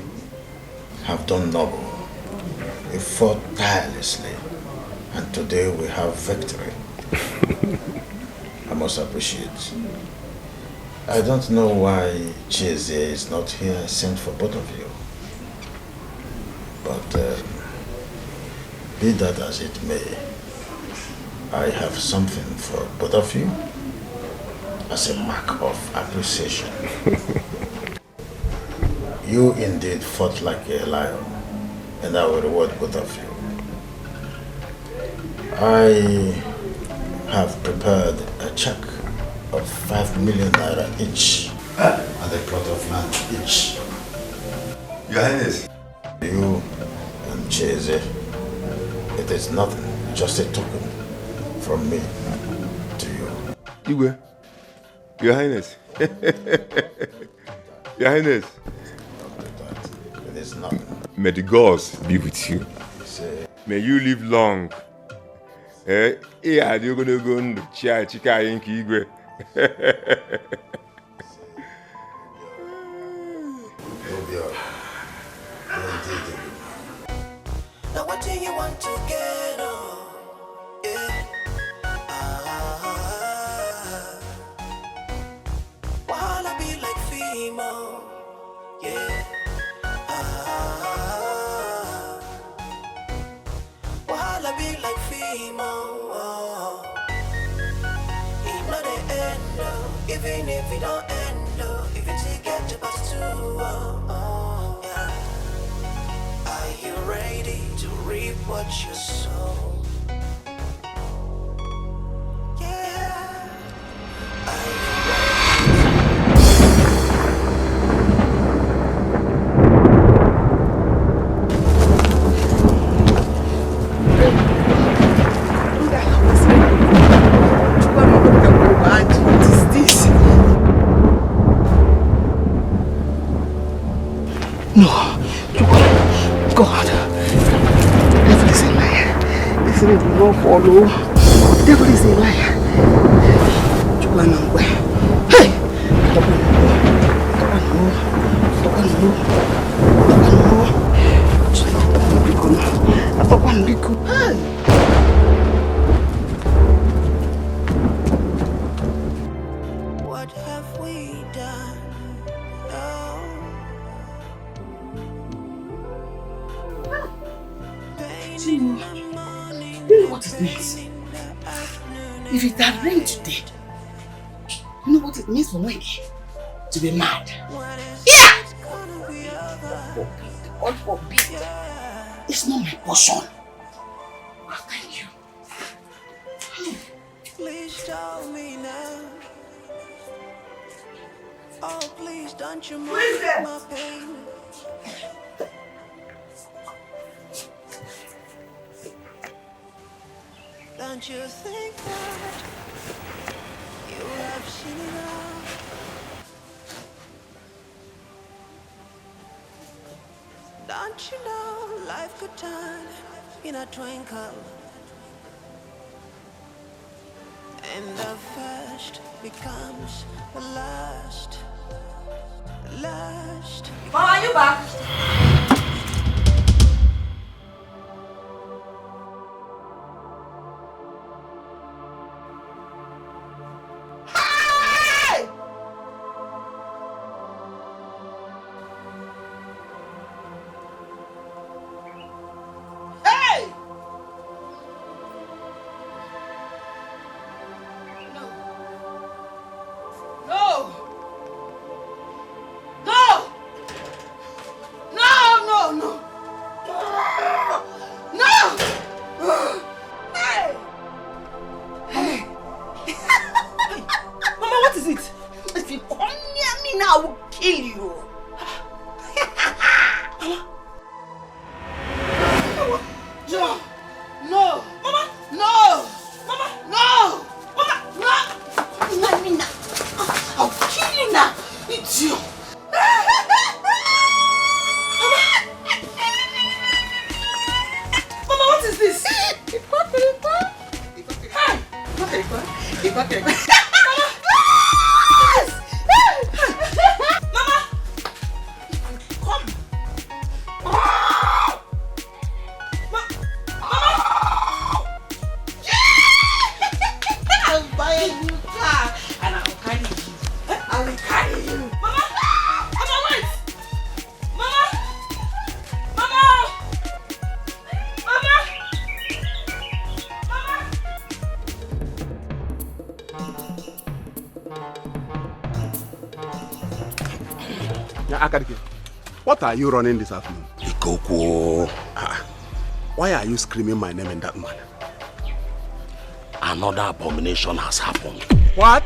have done noble. We fought tirelessly, and today we have victory. I must appreciate. I don't know why Cheze is not here. I sent for both of you. But be that as it may, I have something for both of you as a mark of appreciation. You indeed fought like a lion, and I will reward both of you. I have prepared a check of 5 million naira each and a plot of land each. Your Highness. You and Cheze, it is nothing, just a token from me to you. Igwe, Your Highness. Your Highness. It is nothing. May the gods be with you. May you live long. You're going to go to Chika Igwe. Now what do you want to get on? Yeah. Wanna be like female? Yeah. Wanna be like female? It's not the end, even if it don't end, if you take it to pass too. Yeah. Are you ready to reap what you sow? Yeah. Are you What is this? No. God. Devil is a liar. This will not follow. Devil is a liar. Hey! what have we done? What is this? If it had rained today, you know what it means for me? To be mad. Yeah! God forbid. It's not my portion. Oh, thank you. Please tell me now. Oh, please don't you mind my pain. Don't you think that you have seen enough? Don't you know life could turn in a twinkle? And the first becomes the last. Last. Mom, are you back? Hey! Hey! No. No! No! No, no, no! No! Hey! Hey! Mama, what is it? If you come near me now, I will kill you. No! No! Mama! No! Mama! No! Mama! No! Come near me now. I'll kill you now. It's you. Mama, what is this? Hey! Mama! Come! I'll buy a new car and I'll carry you. I will carry you. Mama! Mama, wait! Mama! Mama! Mama! Akadike, what are you running this afternoon? Ikoko. Why are you screaming my name in that manner? Another abomination has happened. What?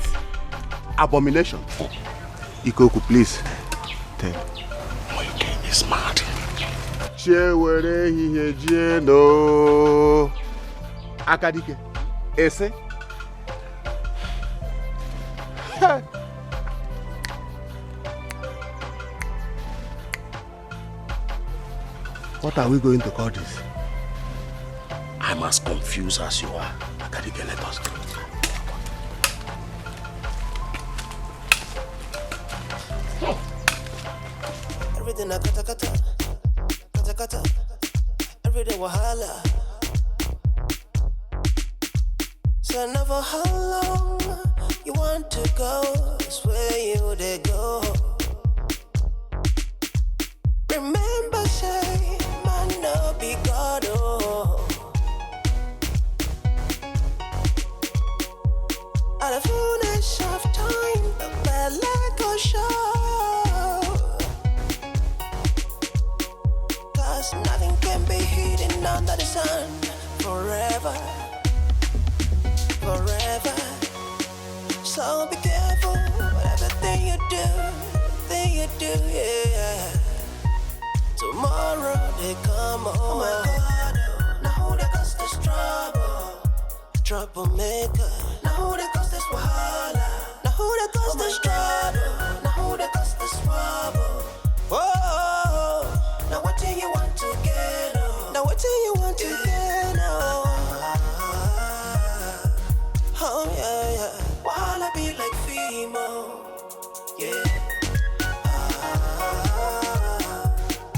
Abomination? Ikoku, please. Tell me. Moike is mad. Chewere hihe no. Akadike, ese? What are we going to call this? I'm as confused as you are. Akadike, let us go. Everything I kata, every day wahala. So never how long you want to go, it's where you they go. Remember say, man no be God oh. At the fullness of time, the bad leg go show. Cause nothing can be hidden under the sun forever. Forever. So be careful whatever thing you do, yeah. Tomorrow they come home. Oh my God, now who they cause this trouble? Troublemaker. Now who they cause this wahala? Now who they cause this trouble? Now who they cause this trouble? Whoa, now what do you want to get? Now what do you want to get? Oh yeah. Wahala be like female, yeah.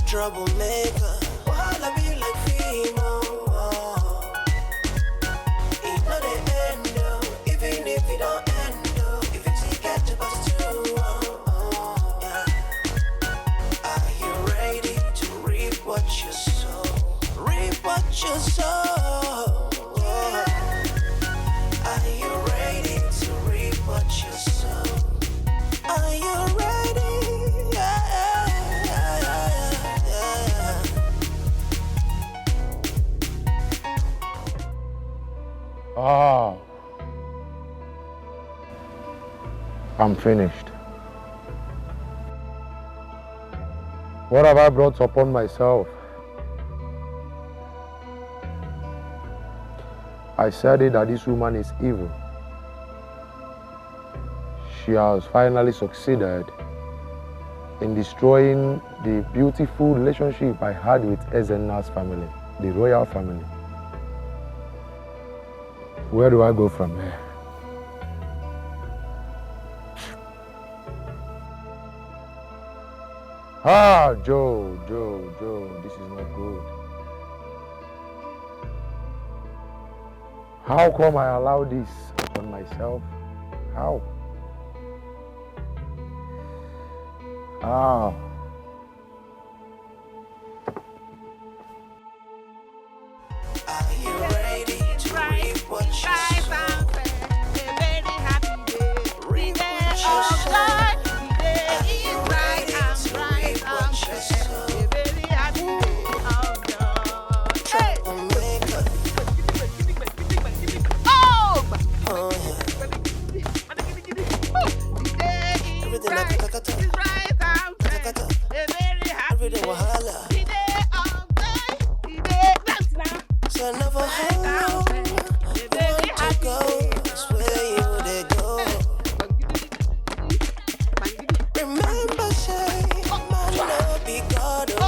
Troublemaker. Wahala be like female. It not the end though, even if it don't end though. If it's get to pass through, yeah. Are you ready to reap what you sow? Reap what you sow. Are you ready to reap what you sow? Are you ready? Yeah. I'm finished. What have I brought upon myself? I said it that this woman is evil. She has finally succeeded in destroying the beautiful relationship I had with Ezena's family, the royal family. Where do I go from here? Ah, Joe, this is not good. How come I allow this upon myself? How? Ah. Are you ready to reap what you sow? Reap what you sow. Are you ready to reap what you sow? Troublemaker. Oh, yeah. Everything I kata. Everything wahala. So never hold on. Want to go, that's where you would go. Remember, say, man, love be God, oh.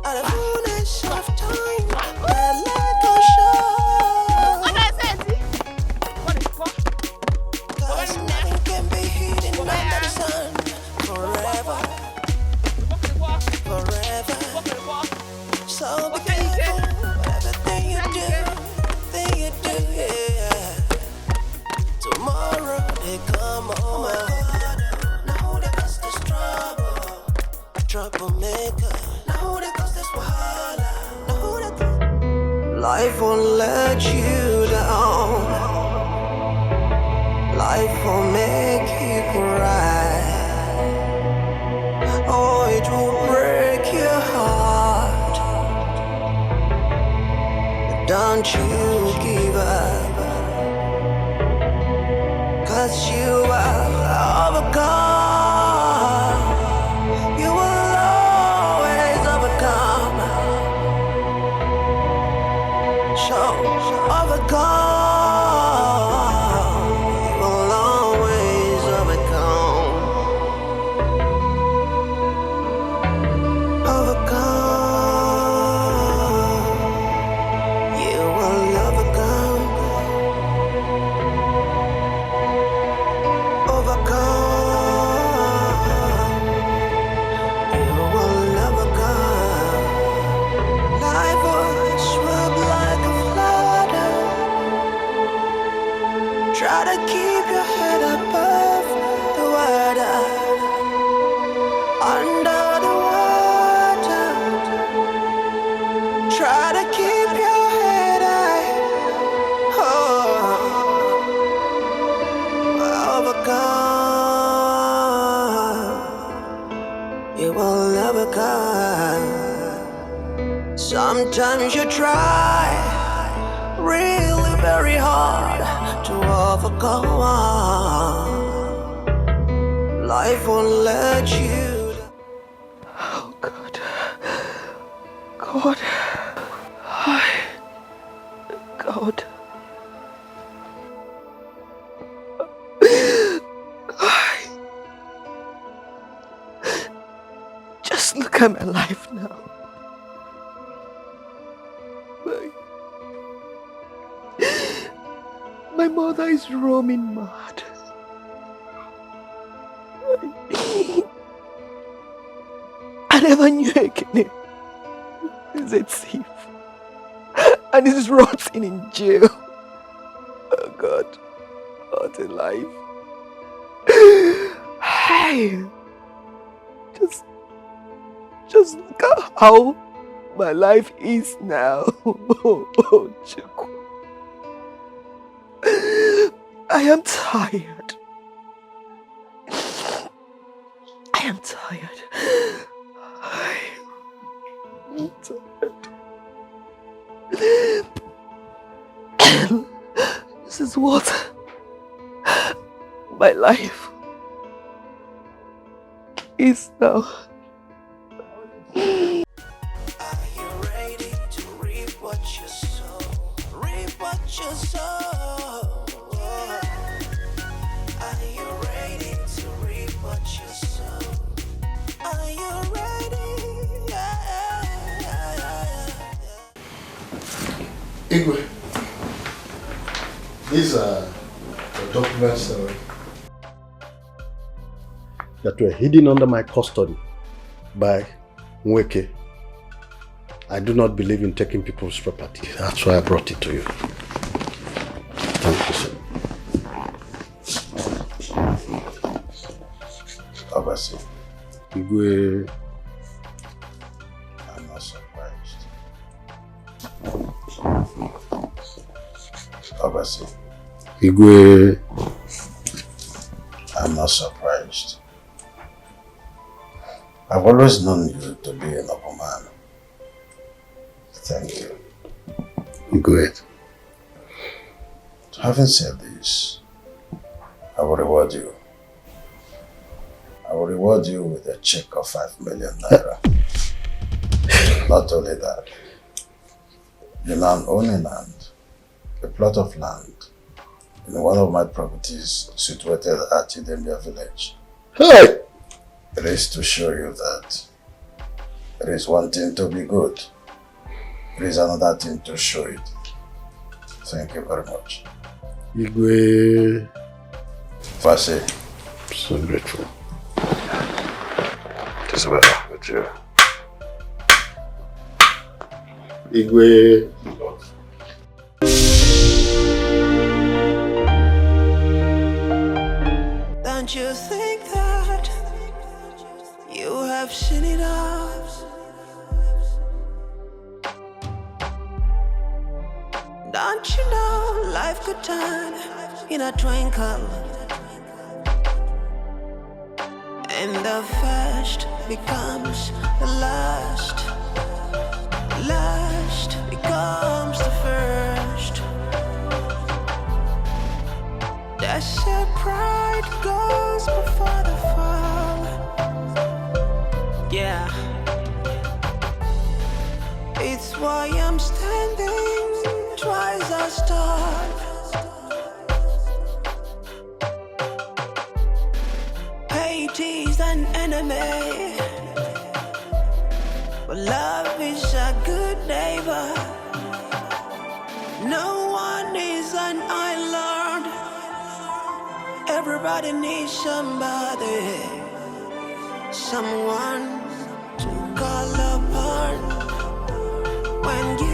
At the fullness of time, that light will show. Cause nothing can be hidden under the sun forever. So be careful, everything you do, yeah. Tomorrow they come over. Now that cause there's troublemaker. Now that cause there's wahala. Now that life won't let you down. Life will make you cry. Oh, it will break your heart. Don't you give up, 'cause you are overcome. You will always overcome. So overcome. You will always overcome. Overcome. You will overcome. Overcome. You will overcome. Life will swim like a flood. Try to keep your head above the water. Under the water. Try to keep your head high. Overcome. You will overcome. Sometimes you try really very hard to overcome. Life won't let you. Oh God. God. Hi. God. Just look at my life now. My mother is roaming mad. I never knew Ekene is a thief and is rotting in jail. Oh God, what a life. Hey, just look at how my life is now. Oh, Chukwu. I am tired. I am tired. I'm tired. is what my life is now. Are you ready to reap what you sow? Reap what you sow. Are you ready to reap what you sow? Are you ready? Igwe, these are the documents that were hidden under my custody by Nweke. I do not believe in taking people's property. That's why I brought it to you. Thank you, sir. Obasi. Igwe, I'm not surprised. Obasi. Igwe, I'm not surprised. I've always known you to be a noble man. Thank you. Great. Having said this, I will reward you. I will reward you with a check of 5 million naira. Not only that, you now own a land, a plot of land, in one of my properties situated at Idembia village. Hey! It is to show you that it is one thing to be good. It is another thing to show it. Thank you very much. Igwe. Fasi. So grateful. It is well with you. Igwe. Don't you think that you have seen it all? Don't you know life could turn in a twinkle, and the first becomes the last, last becomes the first. They said pride goes before the fall. Yeah, it's why I'm standing twice as tall. Hate is an enemy, but love is a good neighbor. No one is an island. Everybody needs somebody, someone to call upon when you